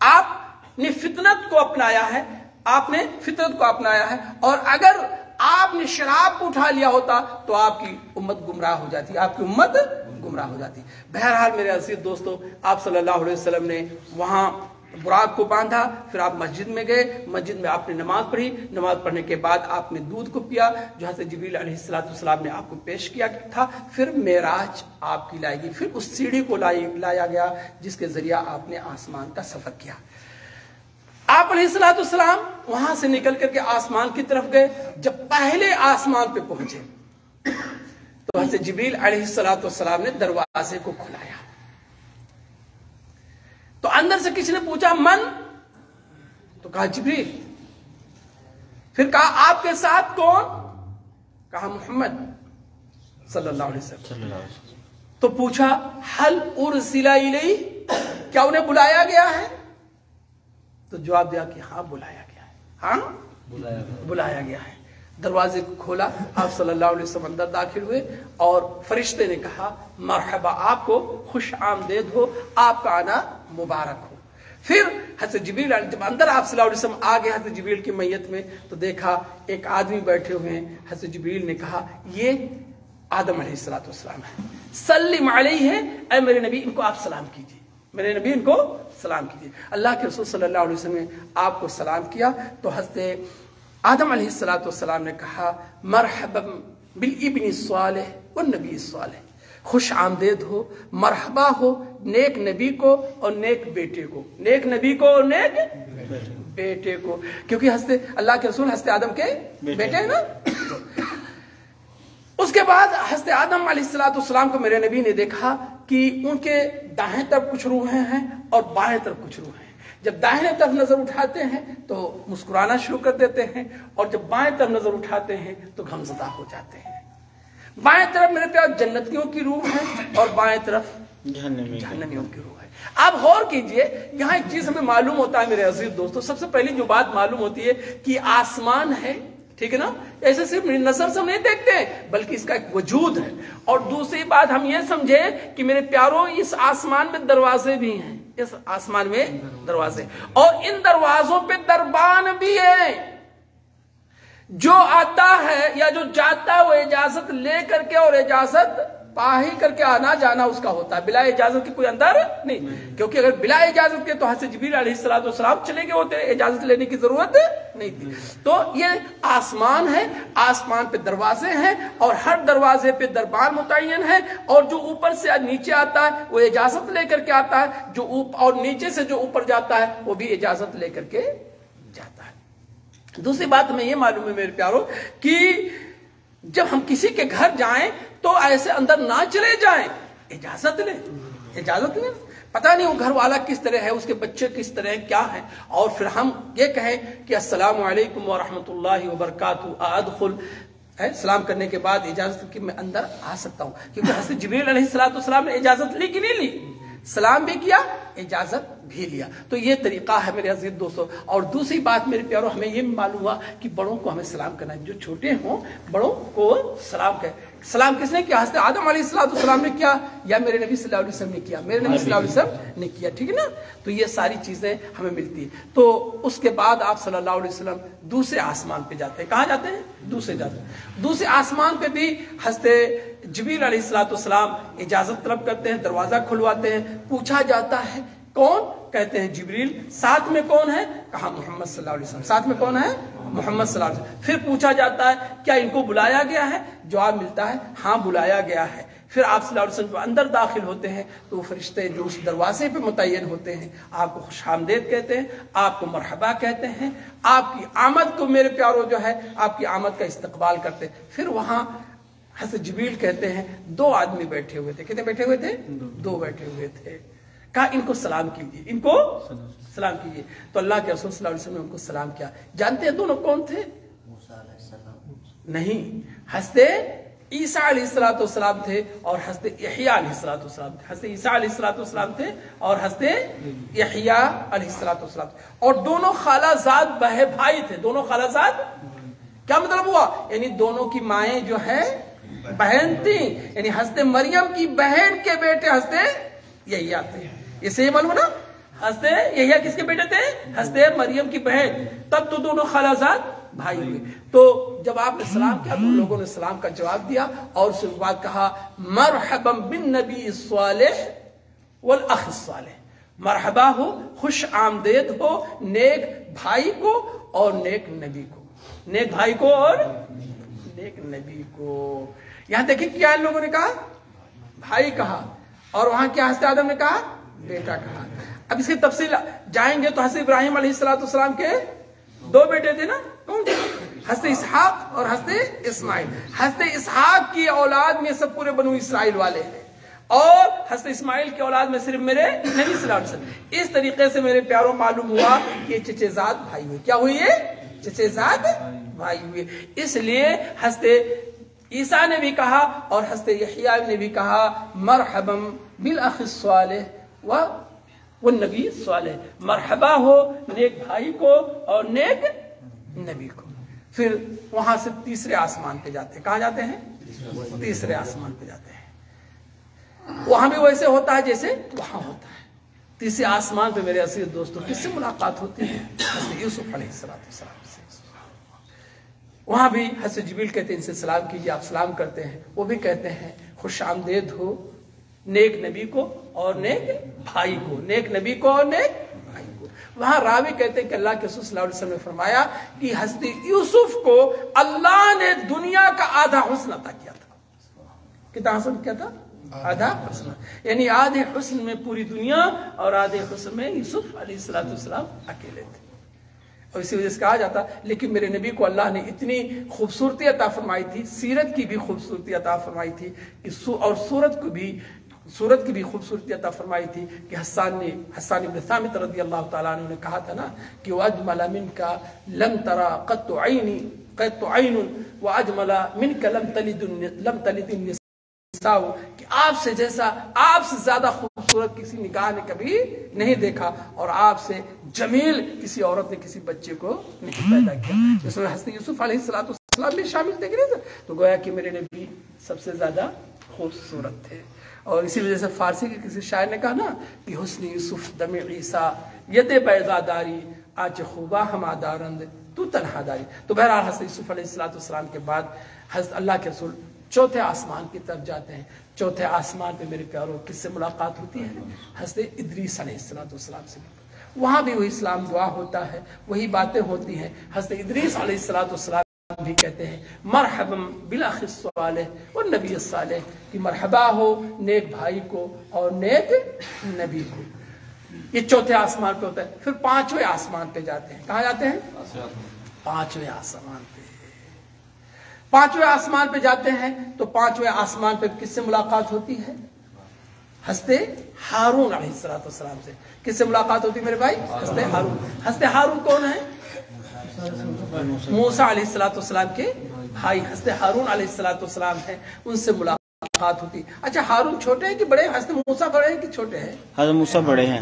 آپ نے فطرت کو اپنایا ہے، آپ نے فطرت کو اپنایا ہے، اور اگر آپ نے شراب کو اٹھا لیا ہوتا تو آپ کی امت گمراہ ہو جاتی، آپ کی امت گمراہ ہو جاتی. بہرحال میرے عزیز دوستو، آپ صلی اللہ علیہ وسلم نے وہاں براق کو باندھا. پھر آپ مسجد میں گئے. مسجد میں آپ نے نماز پڑھی. نماز پڑھنے کے بعد آپ نے دودھ کو پیا جو حضرت جبریل علیہ السلام نے آپ کو پیش کیا تھا. پھر معراج آپ کی لائی گئی. پھر اس سیڑھی کو لایا گیا جس کے ذریعہ آپ نے آسمان کا سفر کیا. آپ علیہ السلام وہاں سے نکل کر کے آسمان کی طرف گئے. جب پہلے آسمان پہ پہنچے تو حضرت جبریل علیہ السلام نے دروازے کو کھلایا. تو اندر سے کسی نے پوچھا من؟ تو کہا جبریل. پھر کہا آپ کے ساتھ کون؟ کہا محمد صلی اللہ علیہ وسلم. تو پوچھا حل ارسل الیہ، کیا انہیں بلایا گیا ہے؟ تو جواب دیا کہ ہاں بلایا گیا ہے. ہاں بلایا گیا ہے. دروازے کو کھولا. آپ صلی اللہ علیہ وسلم اندر داخل ہوئے اور فرشتے نے کہا مرحبا، آپ کو خوش آمدید ہو، آپ کا آنا مبارک ہو. پھر حضرت جبریل جب اندر آپ صلی اللہ علیہ وسلم آ گئے حضرت جبریل کی میت میں تو دیکھا ایک آدمی بیٹھے ہوئے ہیں. حضرت جبریل نے کہا یہ آدم علیہ السلام ہے. سلم علیہ ہے، اے میرے نبی ان کو آپ سلام کیجیے، میرے نبی ان کو سلام کیجیے. اللہ کے رسول صلی اللہ علیہ وسلم نے آپ کو سلام کیا. تو حضرت آدم علیہ السلام نے کہا مرحبا بالابن الصالح والنبی الصالح، خوش آمدید ہو، مرحبا ہو نیک نبی کو اور نیک بیٹے کو، نیک نبی کو اور نیک بیٹے کو، کیونکہ حضرت اللہ کے رسول حضرت آدم کے بیٹے ہیں نا. اس کے بعد حضرت آدم علیہ السلام کو میرے نبی نے دیکھا کہ ان کے دائیں طرف کچھ روحیں ہیں اور بائیں طرف کچھ روحیں ہیں. جب دائیں طرف نظر اٹھاتے ہیں تو مسکرانا شروع کر دیتے ہیں اور جب بائیں طرف نظر اٹھاتے ہیں تو غمزدہ ہو جاتے ہیں. بائیں طرف میرے پیار جنتیوں کی روح ہے اور بائیں طرف جہنمیوں کی روح ہے. آپ غور کیجئے، یہاں ایک چیز ہمیں معلوم ہوتا ہے میرے عزیز دوستو. سب سے پہلی جو بات معلوم ہوتی ہے کہ آسمان ہے، ٹھیک ہے نا، ایسے صرف نظر سے ہم نہیں دیکھتے ہیں بلکہ اس کا ایک وجود ہے. اور دوسری بات ہم یہ سمجھے کہ میرے پیاروں اس آسمان میں دروازے بھی ہیں، اس آسمان میں دروازے، اور ان دروازوں پہ دربان بھی ہے. جو آتا ہے یا جو جاتا ہے وہ اجازت لے کر کے اور اجازت پا ہی کر کے آنا جانا اس کا ہوتا ہے، بلا اجازت کے کوئی اندر نہیں. کیونکہ اگر بلا اجازت کے تو حضرت جبریل علیہ السلام چلے گئے ہوتے، اجازت لینے کی ضرورت نہیں تھی. تو یہ آسمان ہے، آسمان پہ دروازے ہیں اور ہر دروازے پہ دربان متعین ہے. اور جو اوپر سے نیچے آتا ہے وہ اجازت لے کر کے آتا ہے، جو اور نیچے سے جو اوپر جاتا ہے وہ بھی اجازت لے کر کے جاتا ہے. دوسری بات ہمیں یہ معلوم ہے میرے پیاروں کہ جب ہم کسی کے گھر جائیں تو ایسے اندر نہ چلے جائیں، اجازت لیں. اجازت لیں، پتہ نہیں وہ گھر والا کس طرح ہے، اس کے بچے کس طرح ہیں، کیا ہیں، اور پھر ہم یہ کہیں کہ السلام علیکم ورحمۃ اللہ وبرکاتہ ادخل، سلام کرنے کے بعد اجازت کہ میں اندر آ سکتا ہوں. کیونکہ حضرت جبریل علیہ السلام نے اجازت لی کہ نہیں لی؟ سلام بھی کیا، اجازت بھی لیا. تو یہ طریقہ ہے میرے عزیز دوستو. اور دوسری بات میرے پیاروں ہمیں یہ معلوم ہوا کہ بڑوں کو ہمیں سلام کرنا ہے. جو چھوٹے ہوں بڑوں کو سلام کریں. سلام کس نے کیا؟ حضرت آدم علیہ السلام نے کیا یا میرے نبی صلی اللہ علیہ وسلم نے کیا؟ میرے نبی صلی اللہ علیہ وسلم نے کیا. ٹھیک ہے نا. تو یہ ساری چیزیں ہمیں ملتی ہیں. تو اس کے بعد آپ صلی اللہ علیہ وسلم دوسرے آسمان پہ جاتے ہیں. کہاں جاتے ہیں؟ دوسرے جاتے ہیں. دوسرے آسمان پہ بھی حضرت جبریل علیہ السلام اجازت طلب کرتے ہیں, دروازہ کھلواتے ہیں. پوچھا جاتا ہے کون؟ کہتے ہیں جبریل. ساتھ میں کون ہے؟ کہا محمد صلی اللہ علیہ وسلم. ساتھ میں کون ہے؟ محمد صلی اللہ علیہ وسلم. پھر پوچھا جاتا ہے کیا ان کو بلایا گیا ہے؟ جواب ملتا ہے ہاں بلایا گیا ہے. پھر آپ صلی اللہ علیہ وسلم اندر داخل ہوتے ہیں تو فرشتے جو اس دروازے پہ متعین ہوتے ہیں آپ کو خوش آمدید کہتے ہیں, آپ کو مرحبا کہتے ہیں, آپ کی آمد کو میرے پیاروں جو ہے آپ کی آمد کا استقبال کرتے ہیں. پھر وہاں حضرت جبریل کہتے ہیں 2 آدمی بیٹھے ہوئے تھے. کتنے بیٹھے ہوئے تھے؟ 2 بیٹھے ہوئے تھے. کہا ان کو سلام کیجیے, ان کو سلام کیجیے. تو اللہ کے رسول صلی اللہ علیہ وسلم نے ان کو سلام کیا. جانتے ہیں دونوں کون تھے؟ نہیں, حضرت عیسیٰ علیہ السلام تھے اور حضرت یحییٰ علیہ السلام تھے. حضرت عیسیٰ علیہ السلام تھے اور حضرت یحییٰ علیہ السلام تھے. اور دونوں خالہ زاد بھائی تھے. دونوں خالہ زاد کیا مطلب ہوا؟ یعنی دونوں کی مائیں جو ہے بہن تھیں. یعنی حضرت مریم کی بہن کے بیٹے حضرت یحییٰ تھے. یہ صحیح معلوم نا. حضرت یحییٰ کس کے بیٹے تھے؟ حضرت مریم کی بہن. تب تو دونوں خالہ زاد بھائی ہوئے. تو جب آپ نے سلام کیا تو لوگوں نے سلام کا جواب دیا اور اس کے بعد کہا مرحبا بالنبی الصالح والاخ الصالح. مرحبا ہو, خوش آمدید ہو نیک بھائی کو اور نیک نبی کو. نیک بھائی کو اور نیک نبی کو. یہاں دیکھیں کیا ان لوگوں نے کہا؟ بھائی کہا. اور وہاں کیا حضرت آدم نے کہا؟ بیٹا کہا. اب اس کی تفصیل جائیں گے تو حضرت ابراہیم علیہ السلام کے 2 بیٹے تھے نا. کون تھے؟ حضرت اسحاق اور حضرت اسماعیل. حضرت اسحاق کی اولاد میں سب پورے بنو اسرائیل والے ہیں اور حضرت اسماعیل کی اولاد میں صرف میرے نبی صلی اللہ علیہ وسلم. اس طریقے سے میرے پیاروں معلوم ہوا کہ یہ چچے زاد بھائی ہوئے. کیا ہوئی ہے؟ چچے زاد بھائی ہوئے. اس لیے حضرت عیسیٰ نے بھی کہا اور حضرت یحییٰ نے بھی کہا مرحبا بالاخ الصالح والنبی الصالح. مرحبا ہو نیک بھائی کو اور نیک نبی کو. پھر وہاں سے تیسرے آسمان پہ جاتے ہیں. کہاں جاتے ہیں؟ تیسرے آسمان پہ جاتے ہیں. وہاں بھی ویسے ہوتا ہے جیسے وہاں ہوتا ہے. تیسرے آسمان پہ میرے عزیز دوستوں کس سے ملاقات ہوتی ہے؟ حضرت یوسف علیہ السلام سے. وہاں بھی حضرت جبریل کہتے ہیں ان سے سلام کیجیے. آپ سلام کرتے ہیں. وہ بھی کہتے ہیں خوش آمدید ہو نیک نبی کو اور نیک بھائی کو. نیک نبی کو اور نیک بھائی کو. وہاں راوی کہتے ہیں کہ اللہ کے رسول صلی اللہ علیہ وسلم نے فرمایا کہ حضرت یوسف کو اللہ نے دنیا کا آدھا حسن عطا کیا تھا. کتنا حسن کیا تھا؟ آدھا حسن. یعنی آدھے حسن میں پوری دنیا اور آدھے حسن میں یوسف علیہ السلام اکیلے تھے. اور اسی وجہ سے کہا جاتا لیکن میرے نبی کو اللہ نے اتنی خوبصورتی عطا فرمائی تھی, سیرت کی بھی خوبصورتی عطا فرمائی تھی اور صورت کی بھی خوبصورتی عطا فرمائی تھی کہ حسان ابن ثابت رضی اللہ تعالیٰ عنہ نے کہا تھا نا کہ وَأَجْمَلَ مِنْكَ لَمْ تَرَى قَطُّ عَيْنٌ وَأَجْمَلَ مِنْكَ لَمْ تَلِدِ النِّسَاءُ کہ آپ سے جیسا, آپ سے زیادہ خوبصورت کسی نگاہ نے کبھی نہیں دیکھا اور آپ سے جمیل کسی عورت نے کسی بچے کو نہیں پیدا کیا. جس میں حضرت یوسف علیہ السلام بھی شامل تھے کہ نہیں. تو گویا کہ میرے نبی سب سے زیادہ خوبصورت تھے. اور اسی وجہ سے فارسی کے کسی شاعر نے کہا نا کہ حسن یوسف دم عیسیٰ ید بیضا داری آج خوبا ہما دارند تو تنہا داری. تو بہرحال حضرت یوسف علیہ السلام کے بعد حضرت اللہ کے رسول چوتھے آسمان کی طرف جاتے ہیں. چوتھے آسمان پہ میرے پیاروں کس سے ملاقات ہوتی ہے؟ حضرت ادریس علیہ السلام سے. وہاں بھی وہی اسلام دعا ہوتا ہے, وہی باتیں ہوتی ہیں. حضرت ادریس علیہ السلام بھی کہتے ہیں مرحبا بالاخ الصالح والنبی الصالح کہ مرحبا ہو نیک بھائی کو اور نیک نبی کو. یہ چوتھے آسمان پہ ہوتا ہے. پھر 5ویں آسمان پہ جاتے ہیں. کہاں جاتے ہیں؟ 5ویں آسمان پہ. 5ویں آسمان پہ جاتے ہیں تو 5ویں آسمان پہ کس سے ملاقات ہوتی ہے؟ حضرت ہارون علیہ السلام سے. کس سے ملاقات ہوتی ہے میرے بھائی؟ حضرت ہارون. حضرت ہارون کون ہے؟ موسیٰ علیہ السلام کے بھائی حضرت ہارون علیہ السلام ہیں. ان سے ملاقات ہوتی. اچھا ہارون چھوٹے ہیں کہ بڑے ہیں؟ حضرت موسیٰ بڑے ہیں کہ چھوٹے ہیں؟ حضرت موسیٰ بڑے ہیں.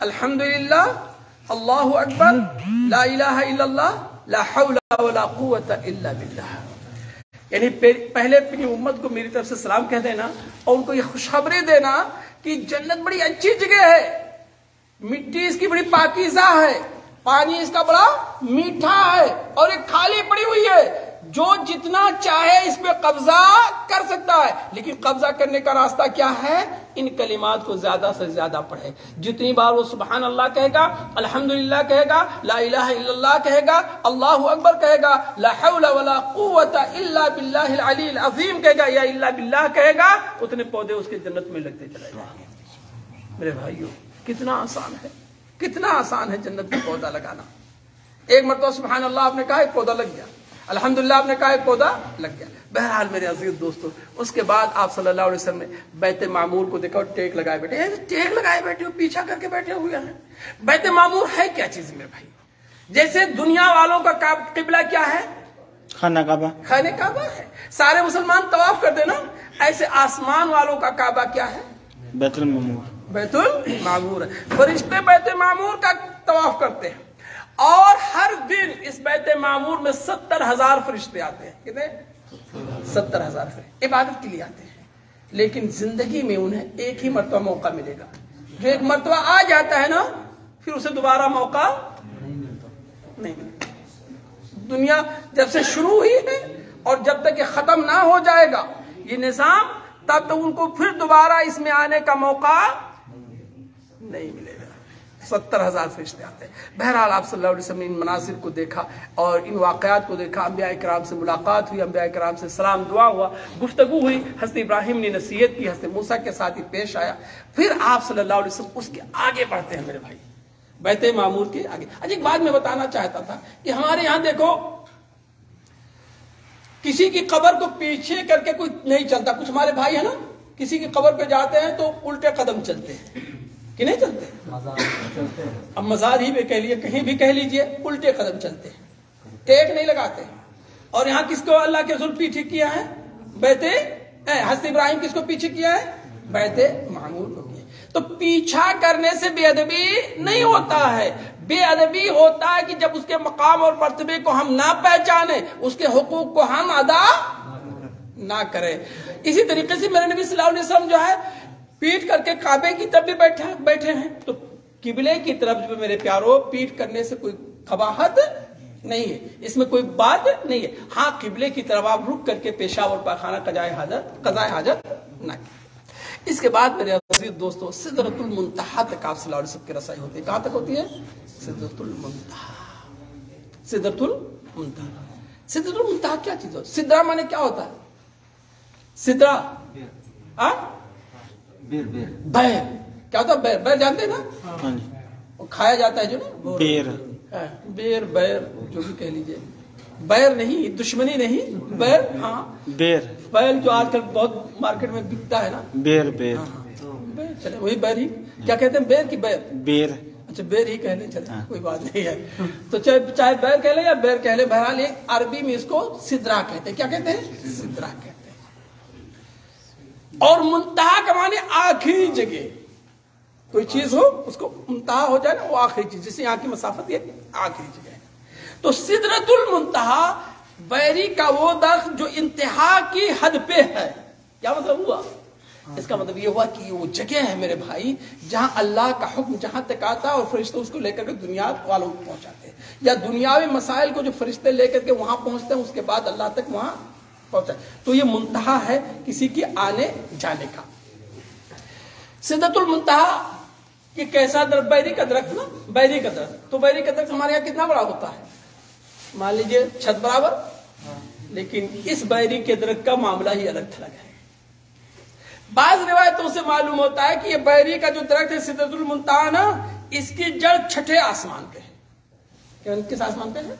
الحمدللہ، اللہ اکبر، لا الہ الا اللہ، لا حول ولا قوت الا باللہ. یعنی پہلے اپنی امت کو میری طرف سے سلام کہہ دینا اور ان کو یہ خوشخبری دینا کہ جنت بڑی اچھی جگہ ہے، مٹی اس کی بڑی پاکیزہ ہے، پانی اس کا بڑا میٹھا ہے اور ایک خالی پڑی ہوئی ہے، جو جتنا چاہے اس پہ قبضہ کر سکتا ہے. لیکن قبضہ کرنے کا راستہ کیا ہے؟ ان کلمات کو زیادہ سے زیادہ پڑھے. جتنی بار وہ سبحان اللہ کہے گا، الحمدللہ کہے گا، لا الہ الا اللہ کہے گا، اللہ اکبر کہے گا، لا حول ولا قوت الا باللہ العلی العظیم کہے گا، یا الا باللہ کہے گا، اتنے پودے اس کے جنت میں لگتے چلے جائیں گے. میرے بھائیو، کتنا آسان ہے، کتنا آسان ہے جنت میں پودا لگانا. ایک مرتبہ سبحان اللہ آپ نے کہا، ایک پودا لگ گیا. الحمدللہ آپ نے کہا، ایک پودا لگ گیا. بہرحال میرے عزیز دوستو، اس کے بعد آپ صلی اللہ علیہ وسلم نے بیت معمور کو دیکھا اور ٹیک لگائے بیٹھے. ٹیک لگائے بیٹھے ہو، پیچھا کر کے بیٹھے ہوئے ہیں. بیت معمور ہے کیا چیز میرے بھائی؟ جیسے دنیا والوں کا قبلہ کیا ہے؟ خانہ کعبہ. خانہ کعبہ ہے، سارے مسلمان طواف کر دینا. ایسے آسمان والوں کا کعبہ کیا ہے؟ بیت المعمور. بیت المعمور ہے. فرشتے بیت معمور کا طواف کرتے ہیں اور ہر دن اس بیت معمور میں 70,000 فرشتے آتے ہیں. کتنے؟ 70,000 فرشتے عبادت کے لیے آتے ہیں. لیکن زندگی میں انہیں ایک ہی مرتبہ موقع ملے گا. جو ایک مرتبہ آ جاتا ہے نا، پھر اسے دوبارہ موقع نہیں ملے. دنیا جب سے شروع ہوئی ہے اور جب تک یہ ختم نہ ہو جائے گا یہ نظام، تب تک ان کو پھر دوبارہ اس میں آنے کا موقع نہیں ملے گا. 70,000 فرشتے آتے ہیں. بہرحال آپ صلی اللہ علیہ وسلم نے ان مناظر کو دیکھا اور ان واقعات کو دیکھا. انبیاء کرام سے ملاقات ہوئی، انبیاء کرام سے سلام دعا ہوا، گفتگو ہوئی. حضرت ابراہیم نے نصیحت کی، حضرت موسیٰ کے ساتھ ہی پیش آیا. پھر آپ صلی اللہ علیہ وسلم اس کے آگے بڑھتے ہیں میرے بھائی، بیت معمور کے آگے. آج ایک بات میں بتانا چاہتا تھا کہ ہمارے یہاں دیکھو، کسی کی قبر کو پیچھے کر کے کوئی نہیں چلتا. کچھ ہمارے بھائی ہیں نا، کسی کی قبر پہ جاتے ہیں تو الٹے قدم چلتے ہیں کہ نہیں چلتے؟ اب مزار ہی پہ کہہ لیے، کہیں بھی کہہ لیجئے، الٹے قدم چلتے ہیں، ٹیک نہیں لگاتے. اور یہاں کس کو اللہ کے رسول پیچھے کیا ہے؟ حضرت ابراہیم کس کو پیچھے کیا ہے؟ بیت معمور کو کیا. تو پیچھا کرنے سے بے ادبی نہیں ہوتا ہے. بے ادبی ہوتا ہے کہ جب اس کے مقام اور مرتبے کو ہم نہ پہچانے، اس کے حقوق کو ہم ادا نہ کریں. اسی طریقے سے میرے نبی صلی اللہ علیہ وسلم جو ہے پیٹ کر کے کعبے کی طرف بھی بیٹھے ہیں. تو قبلے کی طرف جو میرے پیاروں پیٹ کرنے سے کوئی قباحت نہیں ہے، اس میں کوئی بات نہیں ہے. ہاں، قبلے کی طرف آپ رک کر کے پیشاب اور پاخانہ قضائے حاجت نہ کریں. اس کے بعد میرے عزیز دوستو، سدرۃ المنتہا تک آپ صلی اللہ علیہ وسلم کی رسائی ہوتی ہے. کہاں تک ہوتی ہے؟ سدرۃ المنتہا. سدرۃ المنتہا. سدرۃ المنتہا کیا چیز ہے؟ سدرا مانے کیا ہوتا ہے؟ سدرا بیر. کیا ہوتا ہے بیر؟ بیر جانتے ہیں نا، وہ کھایا جاتا ہے جو نا، بیر بیر جو بھی کہہ لیجئے. بیر نہیں، دشمنی نہیں، بیر. ہاں، بیر جو آج کل بہت مارکیٹ میں بکتا ہے نا، بیر. چلے وہی بیر ہی. کیا کہتے ہیں؟ بیر کی بیر. اچھا، بیر ہی کہہ لیں، چلے کوئی بات نہیں ہے. تو چاہے بیر کہہ لیں یا بیر کہہ لیں، بہرحال عربی میں اس کو سدرا کہتے ہیں. کیا کہتے ہیں؟ سدرا کہتے ہیں. اور منتہا کا معنی آخری جگہ. کوئی چیز ہو اس کو منتہا ہو جائے نا، وہ آخری چیز. جیسے یہاں کی مسافت یہ آخری جگہ ہے. تو سدرۃ المنتہا بیری کا وہ درخت جو انتہا کی حد پہ ہے. کیا مطلب ہوا؟ اس کا مطلب یہ ہوا کہ وہ جگہ ہے میرے بھائی جہاں اللہ کا حکم جہاں تک آتا ہے اور فرشتے اس کو لے کر کے دنیا والوں کو پہنچاتے ہیں، یا دنیاوی مسائل کو جو فرشتے لے کر کے وہاں پہنچتے ہیں اس کے بعد اللہ تک وہاں پہنچا. تو یہ منتہا ہے کسی کی آنے جانے کا. سدرۃ المنتہا یہ کیسا درخت؟ بیری کا درخت نا، بیری کا درخت. تو بیری کا درخت ہمارے یہاں کتنا بڑا ہوتا ہے؟ مان لیجئے چھت برابر. لیکن اس بیری کے درخت کا معاملہ ہی الگ تھلگ ہے. بعض روایتوں سے معلوم ہوتا ہے کہ یہ بیری کا جو درخت ہے سدرۃ المنتہا نا، اس کی جڑ چھٹے آسمان پہ ہے. کس آسمان پہ ہے؟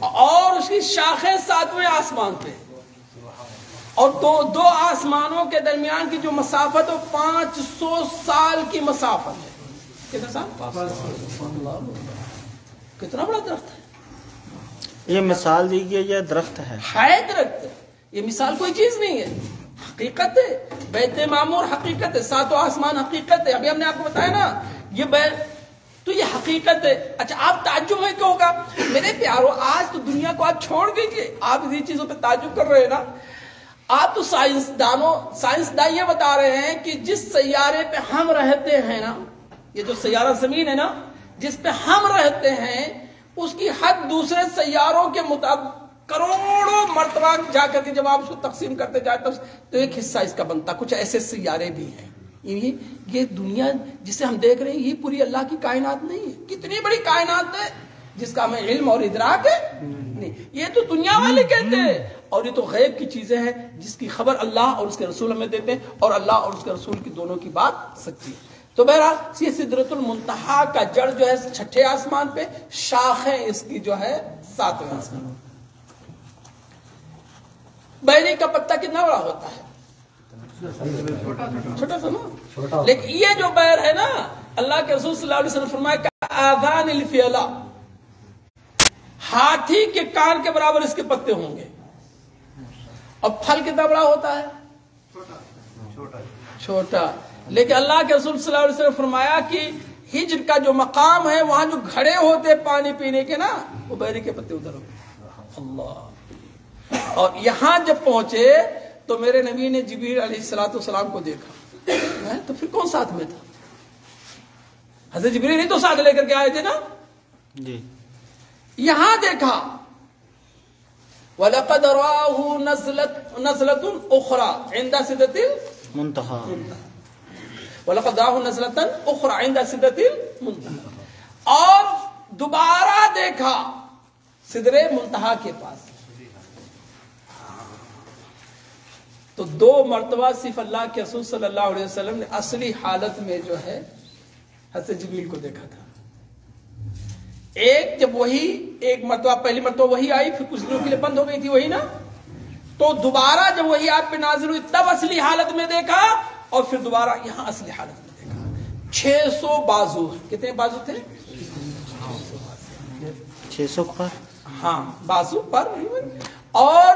اور اس کی شاخیں 7ویں آسمان پہ. اور دو آسمانوں کے درمیان کی جو مسافت وہ 500 سال کی مسافت ہے. کتنا سال؟ کتنا بڑا درخت ہے. یہ مثال دی گئی، یہ درخت ہے درخت. یہ مثال کوئی چیز نہیں ہے، حقیقت ہے. بیت معمور حقیقت ہے، ساتوں آسمان حقیقت ہے، ابھی ہم نے آپ کو بتایا نا یہ تو یہ حقیقت ہے۔ اچھا آپ تعجب میں کیوں ہوگا؟ میرے پیارو آج تو دنیا کو آپ چھوڑ دیجئے، آپ اسی چیزوں پہ تعجب کر رہے ہیں نا۔ آپ تو سائنسداں یہ بتا رہے ہیں کہ جس سیارے پہ ہم رہتے ہیں نا، یہ جو سیارہ زمین ہے نا جس پہ ہم رہتے ہیں، اس کی حد دوسرے سیاروں کے مطابق کروڑوں مرتبہ جا کر کے جب آپ اس کو تقسیم کرتے جائیں تو ایک حصہ اس کا بنتا۔ کچھ ایسے سیارے بھی ہیں۔ یہ دنیا جسے ہم دیکھ رہے ہیں یہ پوری اللہ کی کائنات نہیں ہے۔ کتنی بڑی کائنات ہے جس کا ہمیں علم اور ادراک ہے نہیں، یہ تو دنیا والے کہتے ہیں، اور یہ تو غیب کی چیزیں ہیں جس کی خبر اللہ اور اس کے رسول ہمیں دیتے ہیں، اور اللہ اور اس کے رسول کی دونوں کی بات سچی ہے۔ تو بہرحال یہ سدرۃ المنتہا کا جڑ جو ہے 6 آسمان پہ، شاخیں اس کی جو ہے 7ویں آسمان۔ بحری کا پتا کتنا بڑا ہوتا ہے؟ چھوٹا سا نا، لیکن یہ جو بیر ہے نا اللہ کے رسول صلی اللہ علیہ وسلم فرمایا کہ آذان الفیلہ، ہاتھی کے کان کے برابر اس کے پتے ہوں گے۔ اور پھل کتنا بڑا ہوتا ہے؟ چھوٹا۔ لیکن اللہ کے رسول صلی اللہ علیہ وسلم فرمایا کہ ہجر کا جو مقام ہے وہاں جو گھڑے ہوتے پانی پینے کے نا، وہ بیری کے پتے ادھر ہوتے۔ اللہ۔ اور یہاں جب پہنچے تو میرے نبی نے جبریل علیہ السلام کو دیکھا، تو پھر کون ساتھ میں تھا؟ حضرت جبریل ہی تو ساتھ لے کر کے آئے تھے نا جی۔ یہاں دیکھا وَلَقَدْ رَآهُ نَزْلَةٌ أُخْرَى عِنْدَ سِدْرَةِ الْمُنتَهَى، وَلَقَدْ رَآهُ نَزْلَةً أُخْرَى عِنْدَ سِدْرَةِ الْمُنتَهَى، اور دوبارہ دیکھا سدرے منتہا کے پاس۔ تو 2 مرتبہ صرف اللہ کے رسول صلی اللہ علیہ وسلم نے اصلی حالت میں جو ہے حضرت جبریل کو دیکھا تھا۔ جب وہی ایک مرتبہ، پہلی مرتبہ وہی آئی، پھر کچھ دنوں کے لیے بند ہو گئی تھی وہی نا، تو دوبارہ جب وہی آپ پہ نازل ہوئی تب اصلی حالت میں دیکھا، اور پھر دوبارہ یہاں اصلی حالت میں دیکھا۔ 600 بازو، کتنے بازو تھے؟ 600 پر، ہاں بازو پر، اور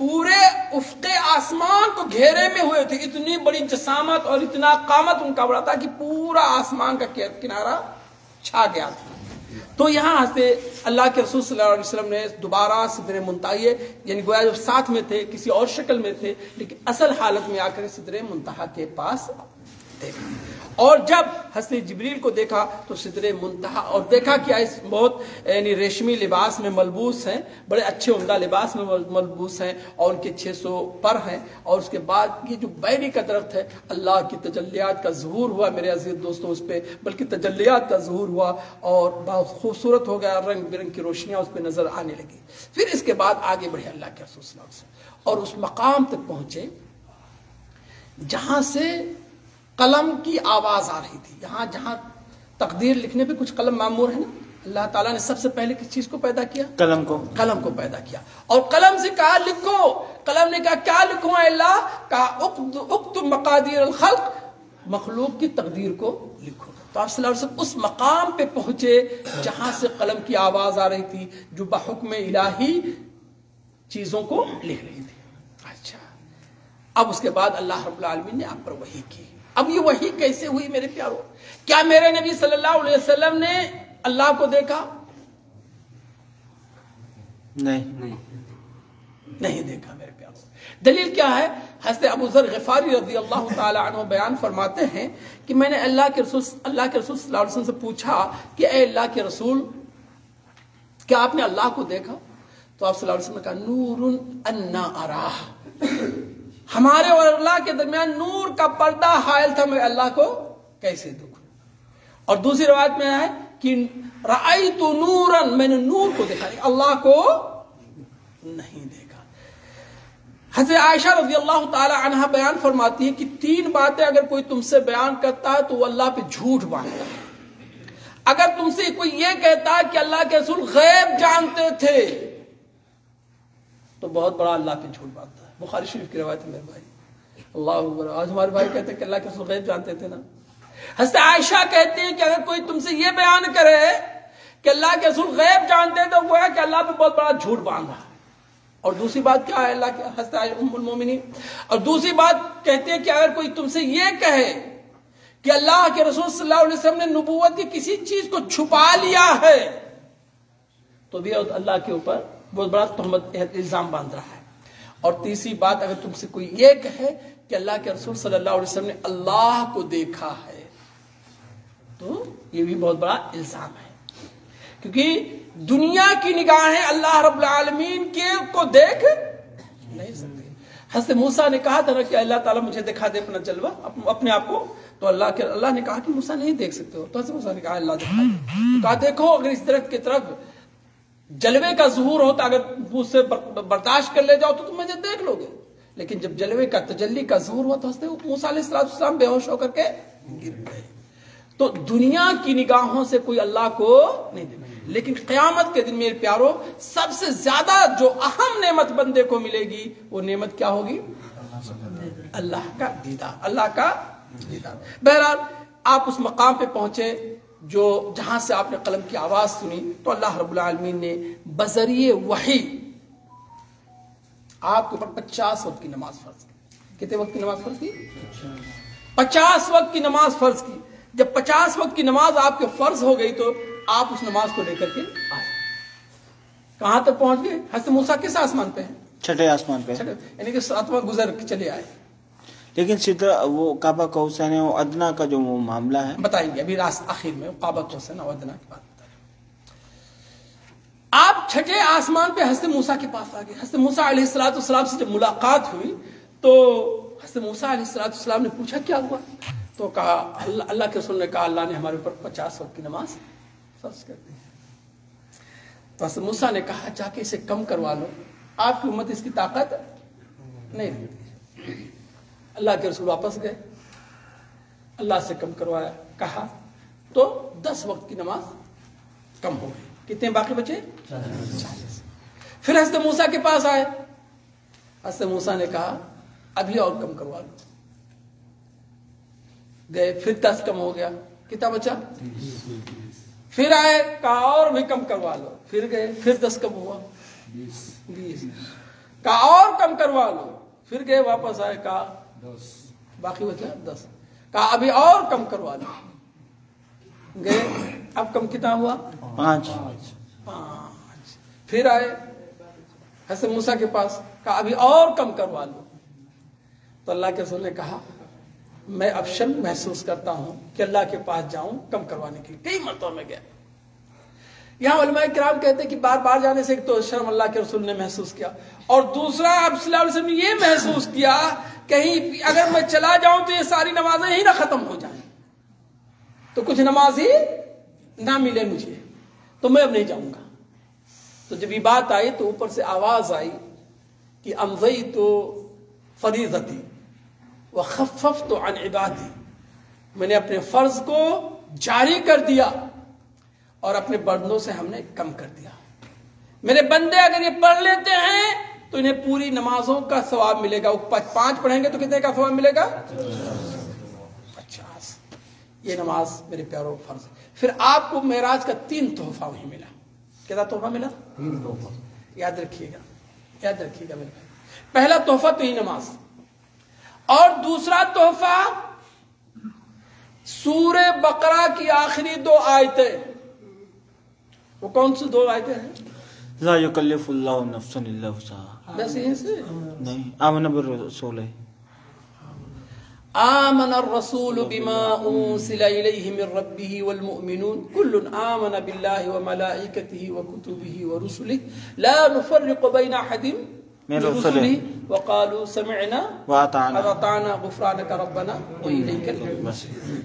پورے افق آسمان کو گھیرے میں ہوئے تھے۔ اتنی بڑی جسامت اور اتنا قامت ان کا بڑا تھا کہ پورا آسمان کا کنارہ چھا گیا تھا۔ تو یہاں سے اللہ کے رسول صلی اللہ علیہ وسلم نے دوبارہ سدرے منتہا، یعنی گویا جب ساتھ میں تھے کسی اور شکل میں تھے لیکن اصل حالت میں آ کر سدرے منتہا کے پاس دیکھا، اور جب حضرت جبریل کو دیکھا تو سدرے منتہا، اور دیکھا کہ اس بہت یعنی ریشمی لباس میں ملبوس ہیں، بڑے اچھے عمدہ لباس میں ملبوس ہیں، اور ان کے 600 پر ہیں، اور اس کے بعد یہ جو بیری کا درخت ہے اللہ کی تجلیات کا ظہور ہوا میرے عزیز دوستوں اس پہ، بلکہ تجلیات کا ظہور ہوا اور بہت خوبصورت ہو گیا، رنگ برنگ کی روشنیاں اس پہ نظر آنے لگی۔ پھر اس کے بعد آگے بڑھے اللہ کے رسول صلی اللہ علیہ وسلم اور اس مقام تک پہنچے جہاں سے قلم کی آواز آ رہی تھی۔ جہاں تقدیر لکھنے پہ کچھ قلم معمور ہے نا، اللہ تعالیٰ نے سب سے پہلے کس چیز کو پیدا کیا؟ قلم کو پیدا کیا، اور قلم سے کہا لکھو۔ قلم نے کہا کیا لکھوں اے اللہ؟ کہا اکتب مقادیر الخلق، مخلوق کی تقدیر کو لکھو۔ تو آپ صلی اللہ علیہ وسلم اس مقام پہ پہنچے جہاں سے قلم کی آواز آ رہی تھی جو بحکم الہی چیزوں کو لکھ رہی تھی۔ اچھا، اب اس کے بعد اللہ رب العالمین نے آپ پر وحی کی۔ اب یہ وحی کیسے ہوئی میرے پیارو؟ کیا میرے نبی صلی اللہ علیہ وسلم نے اللہ کو دیکھا؟ نہیں دیکھا میرے پیارو۔ دلیل کیا ہے؟ حضرت ابو ذر غفاری رضی اللہ تعالی عنہ بیان فرماتے ہیں کہ میں نے اللہ کے رسول صلی اللہ علیہ وسلم سے پوچھا کہ اے اللہ کے رسول کیا آپ نے اللہ کو دیکھا؟ تو آپ صلی اللہ علیہ وسلم نے کہا نور انا اراہ، ہمارے اور اللہ کے درمیان نور کا پردہ حائل تھا، میں اللہ کو کیسے دیکھوں؟ اور دوسری روایت میں ہے کہ رأیت نورا، میں نے نور کو دیکھا، اللہ کو نہیں دیکھا۔ حضرت عائشہ رضی اللہ تعالی عنہ بیان فرماتی ہے کہ 3 باتیں اگر کوئی تم سے بیان کرتا ہے تو وہ اللہ پہ جھوٹ باندھتا ہے۔ اگر تم سے کوئی یہ کہتا ہے کہ اللہ کے رسول غیب جانتے تھے تو بہت بڑا اللہ پہ جھوٹ باندھتا ہے۔ بخاری شریف کی روایت ہے میرے بھائی، اللہ اکبر۔ آج ہمارے بھائی کہتے ہیں کہ اللہ کے رسول غیب جانتے تھے نا۔ حضرت عائشہ کہتے ہیں کہ اگر کوئی تم سے یہ بیان کرے کہ اللہ کے رسول غیب جانتے تو گویا کہ اللہ پہ بہت بڑا جھوٹ باندھا ہے۔ اور دوسری بات کیا ہے اللہ کے حضرت ام المومنین، اور دوسری بات کہتے ہیں کہ اگر کوئی تم سے یہ کہے کہ اللہ کے رسول صلی اللہ علیہ وسلم نے نبوت کی کسی چیز کو چھپا لیا ہے تو بھی اللہ کے اوپر بہت بڑا تہمت الزام باندھ رہا ہے۔ اور تیسری بات، اگر تم سے کوئی یہ کہے کہ اللہ کے رسول صلی اللہ علیہ وسلم نے اللہ کو دیکھا ہے تو یہ بھی بہت بڑا الزام ہے، کیونکہ دنیا کی نگاہیں اللہ رب العالمین کے کو دیکھ نہیں سکتی۔ حضرت موسیٰ نے کہا تھا نا کہ اللہ تعالیٰ مجھے دکھا دے اپنا جلوہ اپنے آپ کو، تو اللہ نے کہا کہ موسیٰ نہیں دیکھ سکتے ہو، تو حضرت موسیٰ نے کہا اللہ دکھائے، تو کہا دیکھو اگر اس درخت کی طرف جلوے کا ظہور ہوتا، اگر مجھ سے برداشت کر لے جاؤ تو تم مجھے دیکھ لو گے، لیکن جب جلوے کا تجلی کا ظہور ہوا تو حضرت موسیٰ علیہ السلام بے ہوش ہو کر کے گر گئے۔ تو دنیا کی نگاہوں سے کوئی اللہ کو نہیں دیکھے، لیکن قیامت کے دن میرے پیارو سب سے زیادہ جو اہم نعمت بندے کو ملے گی وہ نعمت کیا ہوگی؟ اللہ کا دیدار، اللہ کا دیدار۔ بہرحال آپ اس مقام پہ پہنچے جو جہاں سے آپ نے قلم کی آواز سنی، تو اللہ رب العالمین نے بذریعہ وحی آپ کے اوپر 50 وقت کی نماز فرض کی۔ کتنے وقت کی نماز فرض کی؟ 50 وقت کی نماز فرض کی۔ جب 50 وقت کی نماز آپ کے فرض ہو گئی تو آپ اس نماز کو لے کر کے آئے، کہاں تک پہنچ گئے؟ حضرت موسیٰ کس آسمان پہ ہیں؟ چھٹے آسمان پہ، یعنی کہ 7واں گزر کے چلے آئے۔ لیکن سدرہ وہ کعبہ کوثر و ادنا کا جو وہ معاملہ ہے بتائیں گے ابھی راست آخر میں کعبہ کوثر و ادنا کی بات بتائیں۔ آپ چھٹے آسمان پہ حضرت موسیٰ کے پاس آ گئے۔ حضرت موسیٰ علیہ السلام سے جب ملاقات ہوئی تو حضرت موسیٰ علیہ السلام نے پوچھا کیا ہوا، تو کہا اللہ کے رسول نے کہا اللہ نے ہمارے اوپر 50 وقت کی نماز فرض کر دی۔ تو حضرت موسیٰ نے کہا جا کے اسے کم کروا لو، آپ کی امت اس کی طاقت نہیں رکھتی۔ اللہ کے رسول واپس گئے، اللہ سے کم کروایا، کہا تو 10 وقت کی نماز کم ہو گئی۔ کتنے باقی بچے؟ 40۔ پھر حضرت موسیٰ کے پاس آئے، حضرت موسیٰ نے کہا ابھی اور کم کروا لو، گئے پھر 10 کم ہو گیا، کتنا بچا؟ پھر آئے، کہا اور بھی کم کروا لو، پھر گئے پھر 10 کم ہوا، 20، کہا اور کم کروا لو، پھر گئے واپس آئے، کہا 10 باقی بچا 10، کہا ابھی اور کم کروا لو، گئے اب کم کتنا ہوا؟ 5۔ پھر آئے حضرت موسیٰ کے پاس، کہا ابھی اور کم کروا لو، تو اللہ کے رسول نے کہا میں اب شرم محسوس کرتا ہوں کہ اللہ کے پاس جاؤں کم کروانے کے لیے۔ کئی مرتبہ میں گیا۔ یہاں علماء کرام کہتے ہیں کہ بار بار جانے سے ایک تو شرم اللہ کے رسول نے محسوس کیا، اور دوسرا آپ صلی اللہ علیہ وسلم نے یہ محسوس کیا کہیں اگر میں چلا جاؤں تو یہ ساری نمازیں ہی نہ ختم ہو جائیں، تو کچھ نماز ہی نہ ملے مجھے، تو میں اب نہیں جاؤں گا۔ تو جب یہ بات آئی تو اوپر سے آواز آئی کہ امضیت فریضتی وخففت عن عبادی، میں نے اپنے فرض کو جاری کر دیا اور اپنے بندوں سے ہم نے کم کر دیا۔ میرے بندے اگر یہ پڑھ لیتے ہیں تو انہیں پوری نمازوں کا ثواب ملے گا، 5 پڑھیں گے تو کتنے کا ثواب ملے گا؟ 50۔ یہ نماز میرے پیاروں فرض ہے۔ پھر آپ کو معراج کا 3 تحفہ وہیں ملا۔ کتنا تحفہ ملا؟ 3 تحفہ۔ یاد رکھیے گا، یاد رکھیے گا میرے بھائی۔ پہلا تحفہ تو ہی نماز، اور دوسرا تحفہ سورہ بقرہ کی آخری 2 آیتیں۔ وہ کون سی 2 آیتیں ہیں؟ لا یکلف اللہ نفسا الا وسعها، بس یہیں سے نہیں، آمن بالرسول ہے، آمن الرسول بما انزل الیہ من ربہ والمؤمنون کل آمن باللہ وملائکتہ وکتبہ ورسلہ لا نفرق بین احد من رسلہ وقالوا سمعنا واطعنا غفرانک ربنا والیک المصیر۔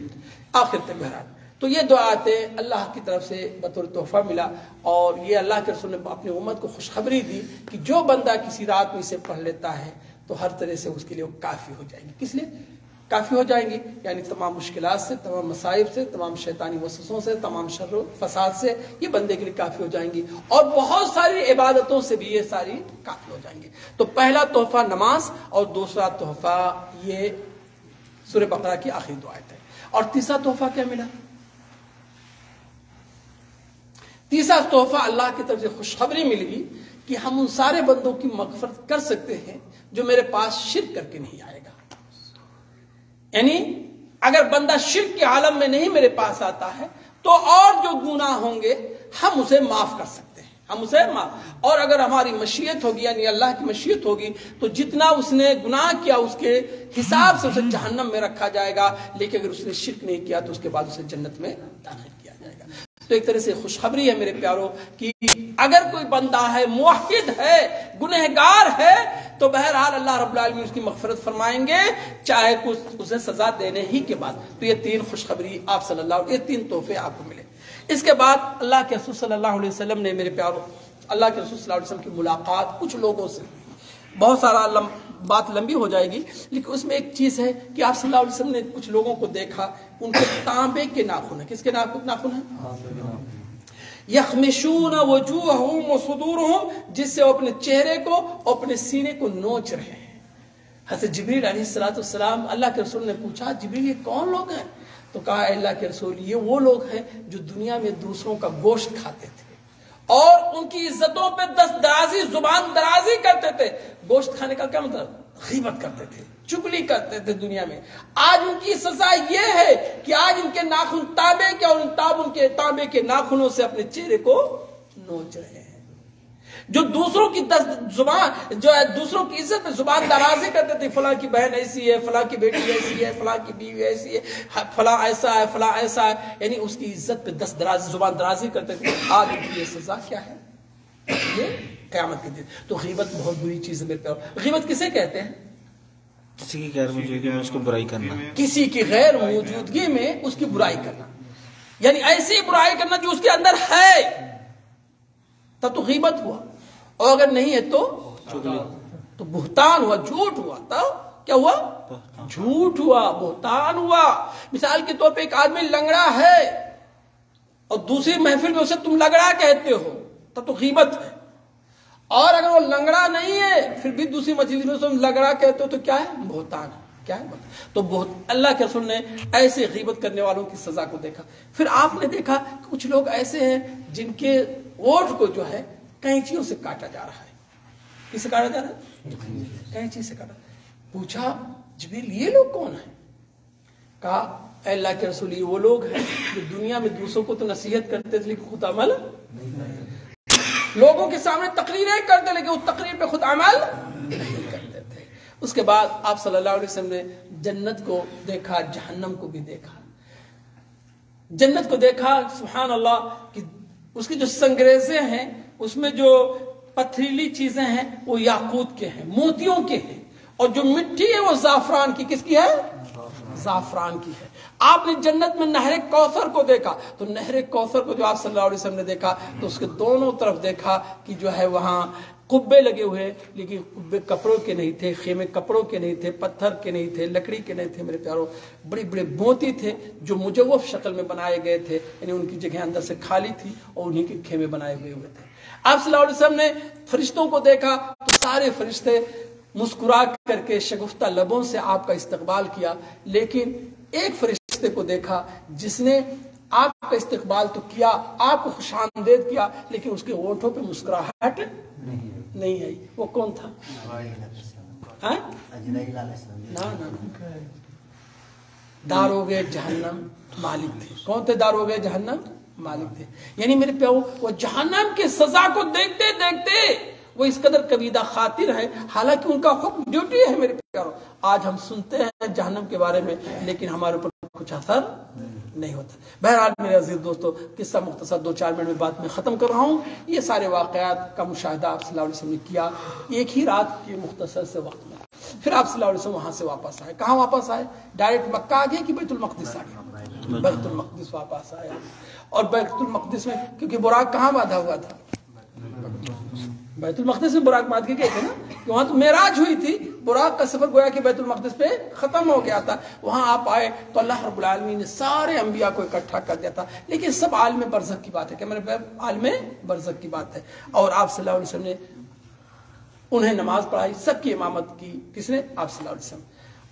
آخر تک بہرحال تو یہ 2 آیتیں اللہ کی طرف سے بطور تحفہ ملا، اور یہ اللہ کے رسول نے اپنی امت کو خوشخبری دی کہ جو بندہ کسی رات میں اسے پڑھ لیتا ہے تو ہر طرح سے اس کے لیے وہ کافی ہو جائیں گی۔ کس لیے کافی ہو جائیں گی؟ یعنی تمام مشکلات سے، تمام مصائب سے، تمام شیطانی وسوسوں سے، تمام شر و فساد سے یہ بندے کے لیے کافی ہو جائیں گی، اور بہت ساری عبادتوں سے بھی یہ ساری کافی ہو جائیں گی۔ تو پہلا تحفہ نماز، اور دوسرا تحفہ یہ سورہ بقرہ کی آخری 2 آیتیں۔ اور تیسرا تحفہ کیا ملا؟ تیسرا تحفہ اللہ کی طرف سے خوشخبری مل گئی کہ ہم ان سارے بندوں کی مغفرت کر سکتے ہیں جو میرے پاس شرک کر کے نہیں آئے گا. یعنی اگر بندہ شرک کے عالم میں نہیں میرے پاس آتا ہے تو اور جو گناہ ہوں گے ہم اسے معاف کر سکتے ہیں, ہم اسے معاف. اور اگر ہماری مشیت ہوگی یعنی اللہ کی مشیت ہوگی تو جتنا اس نے گناہ کیا اس کے حساب سے اسے جہنم میں رکھا جائے گا, لیکن اگر اس نے شرک نہیں کیا تو اس کے بعد اسے جنت میں داخل کیا جائے گا. تو ایک طرح سے خوشخبری ہے میرے پیاروں کہ اگر کوئی بندہ ہے, موحد ہے, گنہگار ہے, تو بہرحال اللہ رب العالمین اس کی مغفرت فرمائیں گے, چاہے اسے سزا دینے ہی کے بعد. تو یہ 3 خوشخبری آپ صلی اللہ علیہ, یہ 3 تحفے آپ کو ملے. اس کے بعد اللہ کے رسول صلی اللہ علیہ وسلم نے میرے پیاروں, اللہ کے رسول صلی اللہ علیہ وسلم کی ملاقات کچھ لوگوں سے, بہت سارا بات لمبی ہو جائے گی, لیکن اس میں ایک چیز ہے کہ آپ صلی اللہ علیہ وسلم نے کچھ لوگوں کو دیکھا, ان کے تانبے کے ناخن ہیں. کس کے ناخن ہیں؟ یخمشون وجوہہم وصدورہم, جس سے وہ اپنے چہرے کو اپنے سینے کو نوچ رہے ہیں. حضرت جبریل علیہ السلام, اللہ کے رسول نے پوچھا جبریل یہ کون لوگ ہیں؟ تو کہا اے اللہ کے رسول یہ وہ لوگ ہیں جو دنیا میں دوسروں کا گوشت کھاتے تھے اور ان کی عزتوں پہ دست درازی, زبان درازی کرتے تھے. گوشت کھانے کا کیا مطلب؟ غیبت کرتے تھے, چگلی کرتے تھے دنیا میں. آج ان کی سزا یہ ہے کہ آج ان کے ناخن تانبے کے, اور ان کے تانبے کے ناخنوں سے اپنے چہرے کو نوچ رہے ہیں. جو دوسروں کی زبان جو ہے دوسروں کی عزت میں زبان درازی کرتے تھے, فلاں کی بہن ایسی ہے, فلاں کی بیٹی ایسی ہے, فلاں کی بیوی ایسی ہے, فلاں ایسا ہے, فلاں ایسا ہے, یعنی اس کی عزت پہ دست درازی, زبان درازی کرتے تھے. آج ان کی یہ سزا کیا ہے؟ یہ قیامت کے دن. تو غیبت بہت بری چیز ہے میرے پیارو. غیبت کسے کہتے ہیں؟ کسی کی غیر موجودگی میں اس کو برائی کرنا, کسی کی غیر موجودگی میں اس کی برائی کرنا, یعنی ایسی برائی کرنا جو اس کے اندر ہے, تب تو غیبت ہوا. اور اگر نہیں ہے تو چغلی, تو بہتان ہوا, جھوٹ ہوا. تب کیا ہوا؟ جھوٹ ہوا, بہتان ہوا. مثال کے طور پہ ایک آدمی لنگڑا ہے اور دوسری محفل میں اسے تم لنگڑا کہتے ہو, تب تو غیبت ہے. اور اگر وہ لنگڑا نہیں ہے پھر بھی دوسری مجلس میں تم لنگڑا کہتے ہو تو کیا ہے؟ بہتان. کیا ہے؟ تو اللہ کے رسول نے ایسے غیبت کرنے والوں کی سزا کو دیکھا. پھر آپ نے دیکھا کہ کچھ لوگ ایسے ہیں جن کے ووٹ کو جو ہے کینچیوں سے کاٹا جا رہا ہے. کس سے کاٹا جا رہا ہے؟ کینچی سے کاٹا. پوچھا جبریل یہ لوگ کون ہیں؟ کہا اے اللہ کے رسول یہ وہ لوگ ہیں جو دنیا میں دوسروں کو تو نصیحت کرتے تھے لیکن خود عمل, لوگوں کے سامنے تقریریں کرتے لیکن اس تقریر پہ خود عمل نہیں کرتے تھے. اس کے بعد آپ صلی اللہ علیہ وسلم نے جنت کو دیکھا, جہنم کو بھی دیکھا. جنت کو دیکھا, سبحان اللہ, کہ اس کی جو سنگریزیں ہیں اس میں جو پتھریلی چیزیں ہیں وہ یاقوت کے ہیں, موتیوں کے ہیں, اور جو مٹی ہے وہ زعفران کی. کس کی ہے؟ زعفران کی ہے. آپ نے جنت میں نہر کوثر کو دیکھا, تو نہر کوثر کو جو آپ صلی اللہ علیہ وسلم نے دیکھا تو اس کے دونوں طرف دیکھا کہ جو ہے وہاں قبے لگے ہوئے, لیکن قبے کپڑوں کے نہیں تھے, خیمے کپڑوں کے نہیں تھے, پتھر کے نہیں تھے, لکڑی کے نہیں تھے. میرے پیاروں, بڑے بڑے موتی تھے جو مجوف شکل میں بنائے گئے تھے, یعنی ان کی جگہ اندر سے خالی تھی اور انہی کے خیمے بنائے ہوئے تھے. آپ صلی اللہ علیہ وسلم نے فرشتوں کو دیکھا تو سارے فرشتے مسکرا کر کے شگفتہ لبوں سے آپ کا استقبال کیا, لیکن ایک فرشتے کو دیکھا جس نے آپ کا استقبال تو کیا, آپ کو خوش آمدید کیا, لیکن اس کے ہونٹوں پہ مسکراہٹ نہیں آئی. وہ کون تھا؟ داروغے جہنم مالک تھے. کون تھے داروغے جہنم؟ مالک تھے. یعنی میرے پیارو وہ جہنم کی سزا کو دیکھتے دیکھتے وہ اس قدر کبیدہ خاطر ہے, حالانکہ ان کا حکم ڈیوٹی ہے. میرے پیارو آج ہم سنتے ہیں جہنم کے بارے میں لیکن ہمارے اوپر کچھ اثر نہیں ہوتا. بہرحال میرے عزیز دوستو, قصہ مختصر 2-4 منٹ میں بات میں ختم کر رہا ہوں. یہ سارے واقعات کا مشاہدہ آپ صلی اللہ علیہ وسلم نے کیا ایک ہی رات کے مختصر سے وقت میں. پھر آپ صلی اللہ علیہ وسلم وہاں سے واپس آئے. کہاں واپس آئے؟ ڈائریکٹ مکہ آ گئے کہ بیت المقدس آ گئے؟ بیت المقدس واپس آئے. اور بیت المقدس میں کیونکہ براق کہاں باندھا ہوا تھا؟ بیت المقدس میں براق باندھ کے گئے تھے نا, کہ وہاں تو معراج ہوئی تھی, براق کا سفر گویا کہ بیت المقدس پہ ختم ہو گیا تھا. وہاں آپ آئے تو اللہ رب العالمین نے سارے انبیاء کو اکٹھا کر دیا تھا, لیکن سب عالم برزخ کی بات ہے. کہ میرے عالم برزخ کی بات ہے. اور آپ صلی اللہ علیہ وسلم نے انہیں نماز پڑھائی, سب کی امامت کی. کس نے؟ آپ صلی اللہ علیہ وسلم.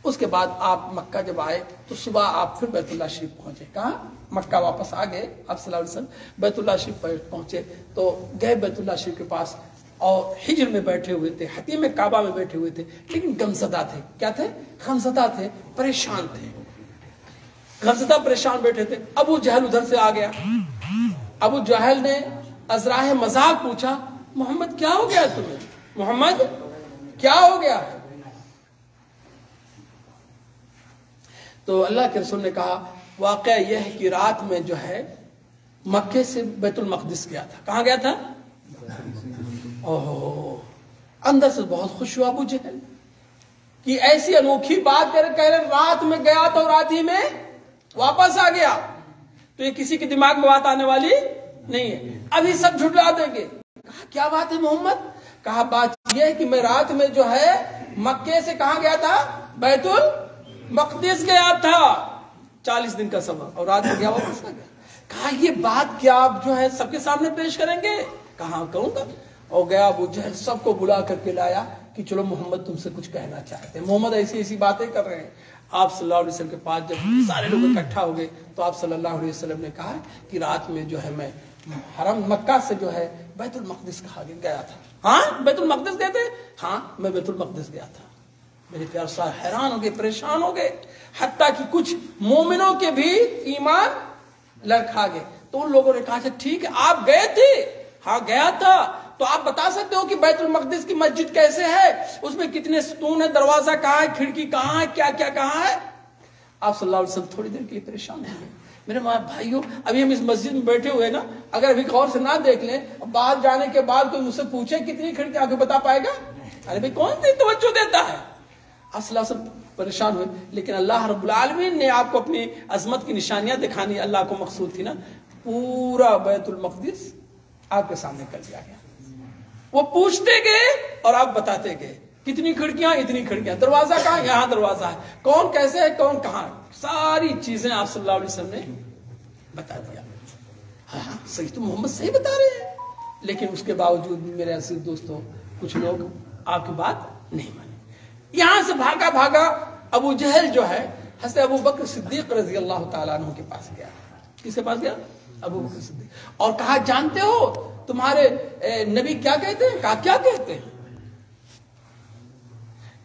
اس کے بعد آپ مکہ جب آئے تو صبح آپ پھر بیت اللہ شریف پہنچے. کہاں؟ مکہ واپس آ گئے آپ صلی اللہ علیہ وسلم. بیت اللہ شریف پہنچے تو گئے بیت اللہ شریف کے پاس, اور ہجر میں بیٹھے ہوئے تھے، حتیم کعبہ میں بیٹھے ہوئے تھے، لیکن غمزدہ تھے. کیا تھے؟ غمزدہ تھے، پریشان تھے. غمزدہ پریشان بیٹھے تھے. ابو جہل ادھر سے آ گیا. ابو جہل نے ازراہ مذاق پوچھا، محمد کیا ہو گیا تمہیں؟ محمد کیا ہو گیا؟ تو اللہ کے رسول نے کہا واقعہ یہ ہے کہ رات میں جو ہے مکے سے بیت المقدس گیا تھا. کہاں گیا تھا؟ اوہ، اندر سے بہت خوش ہوا ابو جہل کہ ایسی انوکھی بات کہہ رہے رات میں گیا تو رات ہی میں واپس آ گیا. تو یہ کسی کے دماغ میں بات آنے والی نہیں ہے. ابھی سب جھٹلا دیں گے. کہا کیا بات ہے محمد؟ کہا بات یہ ہے کہ میں رات میں جو ہے مکے سے کہاں گیا تھا؟ بیت المقدس گیا تھا. 40 دن کا سفر، اور رات میں گیا واپس آ گیا. کہا یہ بات کیا آپ جو ہے سب کے سامنے پیش کریں گے؟ کہاں کروں گا. اور گیا ابو جہل سب کو بلا کر کے لایا کہ چلو محمد تم سے کچھ کہنا چاہتے ہیں. محمد ایسی ایسی باتیں کر رہے ہیں. آپ صلی اللہ علیہ وسلم کے پاس جب سارے لوگ اکٹھا ہو گئے تو آپ صلی اللہ علیہ وسلم نے کہا کہ رات میں جو ہے میں حرم مکہ سے جو ہے بیت المقدس کہا گیا تھا. ہاں بیت المقدس گئے تھے؟ ہاں میں بیت المقدس گیا تھا. میرے پیار صاحب حیران ہو گئے، پریشان ہو گئے، حتیٰ کہ کچھ مومنوں کے بھی ایمان لڑکھا گئے. تو ان لوگوں نے کہا ٹھیک ہے آپ گئے تھے؟ ہاں گیا تھا. تو آپ بتا سکتے ہو کہ بیت المقدس کی مسجد کیسے ہے، اس میں کتنے ستون ہے، دروازہ کہاں ہے، کھڑکی کہاں ہے، کیا کیا کہاں ہے؟ آپ صلی اللہ علیہ وسلم تھوڑی دیر کے لیے پریشان ہو گئے. میرے بھائیوں ابھی ہم اس مسجد میں بیٹھے ہوئے نا، اگر ابھی غور سے نہ دیکھ لیں، باہر جانے کے بعد کوئی مجھ سے پوچھے کتنی کھڑکی، آپ کو بتا پائے گا؟ ارے بھائی کون سی توجہ دیتا ہے؟ آپ صلی اللہ علیہ وسلم پریشان ہوئے. لیکن اللہ رب العالمین نے آپ کو اپنی عظمت کی نشانیاں دکھانی، اللہ کو مقصود تھی نا. پورا بیت المقدس آپ کے سامنے کر دیا گیا. وہ پوچھتے گئے اور آپ بتاتے گئے کتنی کھڑکیاں، اتنی کھڑکیاں، دروازہ کہاں، یہاں دروازہ ہے، کون کیسے ہے، کون کہاں، ساری چیزیں آپ صلی اللہ علیہ وسلم نے بتا دیا. ہاں صحیح، تو محمد صحیح بتا رہے ہیں. لیکن اس کے باوجود بھی میرے عزیز دوستوں کچھ لوگ آپ کی بات نہیں مانے. یہاں سے بھاگا بھاگا ابو جہل جو ہے حضرت ابو بکر صدیق رضی اللہ تعالیٰ عنہ کے پاس گیا. کس کے پاس گیا؟ ابو بکر صدیق. اور کہا جانتے ہو تمہارے نبی کیا کہتے ہیں؟ کہا کیا کہتے ہیں؟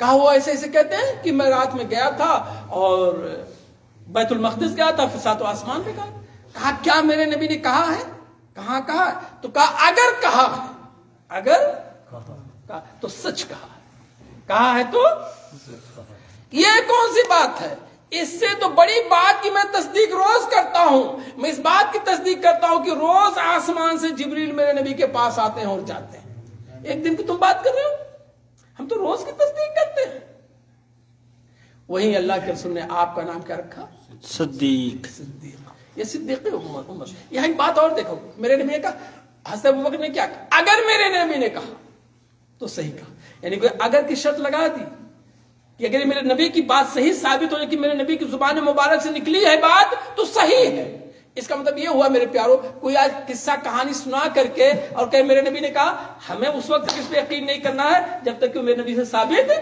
کہا وہ ایسے ایسے کہتے ہیں کہ میں رات میں گیا تھا اور بیت المقدس گیا تھا، پھر ساتوں آسمان پہ گیا. کہا کیا میرے نبی نے کہا ہے؟ کہاں کہا؟ تو کہا اگر کہا ہے، اگر کہا تو سچ کہا ہے. کہا ہے تو یہ کون سی بات ہے؟ اس سے تو بڑی بات کی میں تصدیق روز کرتا ہوں. میں اس بات کی تصدیق کرتا ہوں کہ روز آسمان سے جبریل میرے نبی کے پاس آتے ہیں اور جاتے ہیں. ایک دن کی تم بات کر رہے ہو، ہم تو روز کی تصدیق کرتے ہیں. وہیں اللہ کے رسول نے آپ کا نام کیا رکھا؟ صدیق. صدیق، یہ صدیق عمر. یہاں ایک بات اور دیکھو، میرے نبی نے کہا، حضرت ابوبکر نے کیا کہا؟ اگر میرے نبی نے کہا تو صحیح کہا. یعنی کوئی اگر کی شرط لگا دی کہ اگر میرے نبی کی بات صحیح ثابت ہو جائے کہ میرے نبی کی زبان مبارک سے نکلی ہے بات تو صحیح ہے. اس کا مطلب یہ ہوا میرے پیارو، کوئی آج قصہ کہانی سنا کر کے اور کہ میرے نبی نے کہا، ہمیں اس وقت کس پہ یقین نہیں کرنا ہے جب تک کہ میرے نبی سے ثابت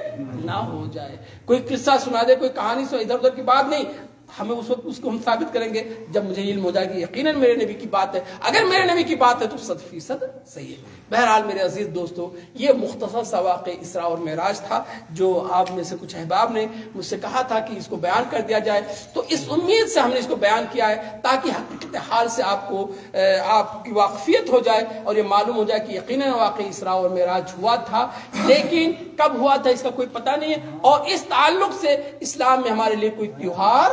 نہ ہو جائے. کوئی قصہ سنا دے، کوئی کہانی سنا، ادھر ادھر کی بات نہیں، ہمیں اس وقت اس کو ہم ثابت کریں گے جب مجھے علم ہو جائے کہ یقیناً میرے نبی کی بات ہے. اگر میرے نبی کی بات ہے تو 100% صحیح ہے. بہرحال میرے عزیز دوستو، یہ مختصر سا واقعہ اسراء اور معراج تھا جو آپ میں سے کچھ احباب نے مجھ سے کہا تھا کہ اس کو بیان کر دیا جائے. تو اس امید سے ہم نے اس کو بیان کیا ہے تاکہ حقیقت حال سے آپ کو آپ کی واقفیت ہو جائے اور یہ معلوم ہو جائے کہ یقیناً واقعی اسراء اور معراج ہوا تھا، لیکن کب ہوا تھا اس کا کوئی پتہ نہیں ہے. اور اس تعلق سے اسلام میں ہمارے لیے کوئی تیوہار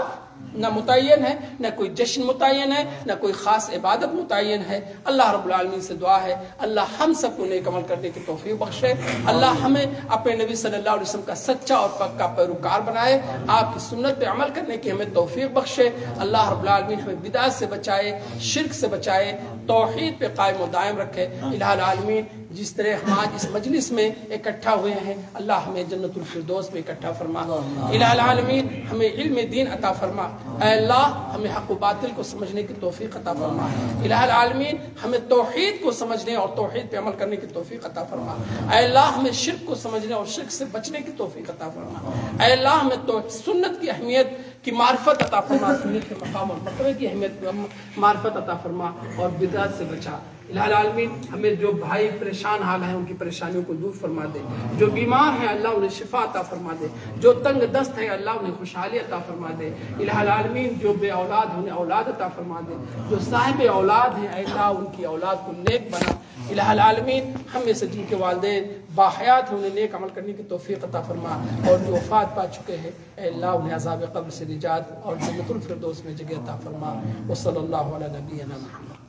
نہ متعین ہے، نہ کوئی جشن متعین ہے، نہ کوئی خاص عبادت متعین ہے. اللہ رب العالمین سے دعا ہے اللہ ہم سب کو نیک عمل کرنے کی توفیق بخشے. اللہ ہمیں اپنے نبی صلی اللہ علیہ وسلم کا سچا اور پکا پیروکار بنائے، آپ کی سنت پہ عمل کرنے کی ہمیں توفیق بخشے. اللہ رب العالمین ہمیں بدعت سے بچائے، شرک سے بچائے، توحید پہ قائم و دائم رکھے. الہ العالمین جس طرح ہم آج اس مجلس میں اکٹھا ہوئے ہیں، اللہ ہمیں جنت الفردوس میں اکٹھا فرما. الہ العالمین ہمیں علم دین عطا فرما. اے اللہ ہمیں حق و باطل کو سمجھنے کی توفیق عطا فرما. الہ العالمین ہمیں توحید کو سمجھنے اور توحید پہ عمل کرنے کی توفیق عطا فرما. اے اللہ ہمیں شرک کو سمجھنے اور شرک سے بچنے کی توفیق عطا فرما. اے اللہ ہمیں سنت کی اہمیت کی معرفت عطا فرما، سنت کے مقام اور مرتبے کی اہمیت کی معرفت عطا فرما اور بدعت سے بچا. الہ العالمین ہمیں جو بھائی پریشان حال ہیں ان کی پریشانیوں کو دور فرما دے، جو بیمار ہیں اللہ انہیں شفا عطا فرما دے، جو تنگ دست ہیں اللہ انہیں خوشحالی عطا فرما دے، الہ العالمین جو بے اولاد ہیں انہیں اولاد عطا فرما دے، جو صاحب اولاد ہیں اے اللہ ان کی اولاد کو نیک بنا، الہ العالمین ہم میں سے جن کے والدین باحیات ہیں انہیں نیک عمل کرنے کی توفیق عطا فرما، اور جو وفات پا چکے ہیں اے اللہ انہیں عذاب قبر سے نجات اور جنت الفردوس میں جگہ عطا فرما، وصلی اللہ علی نبینا محمد۔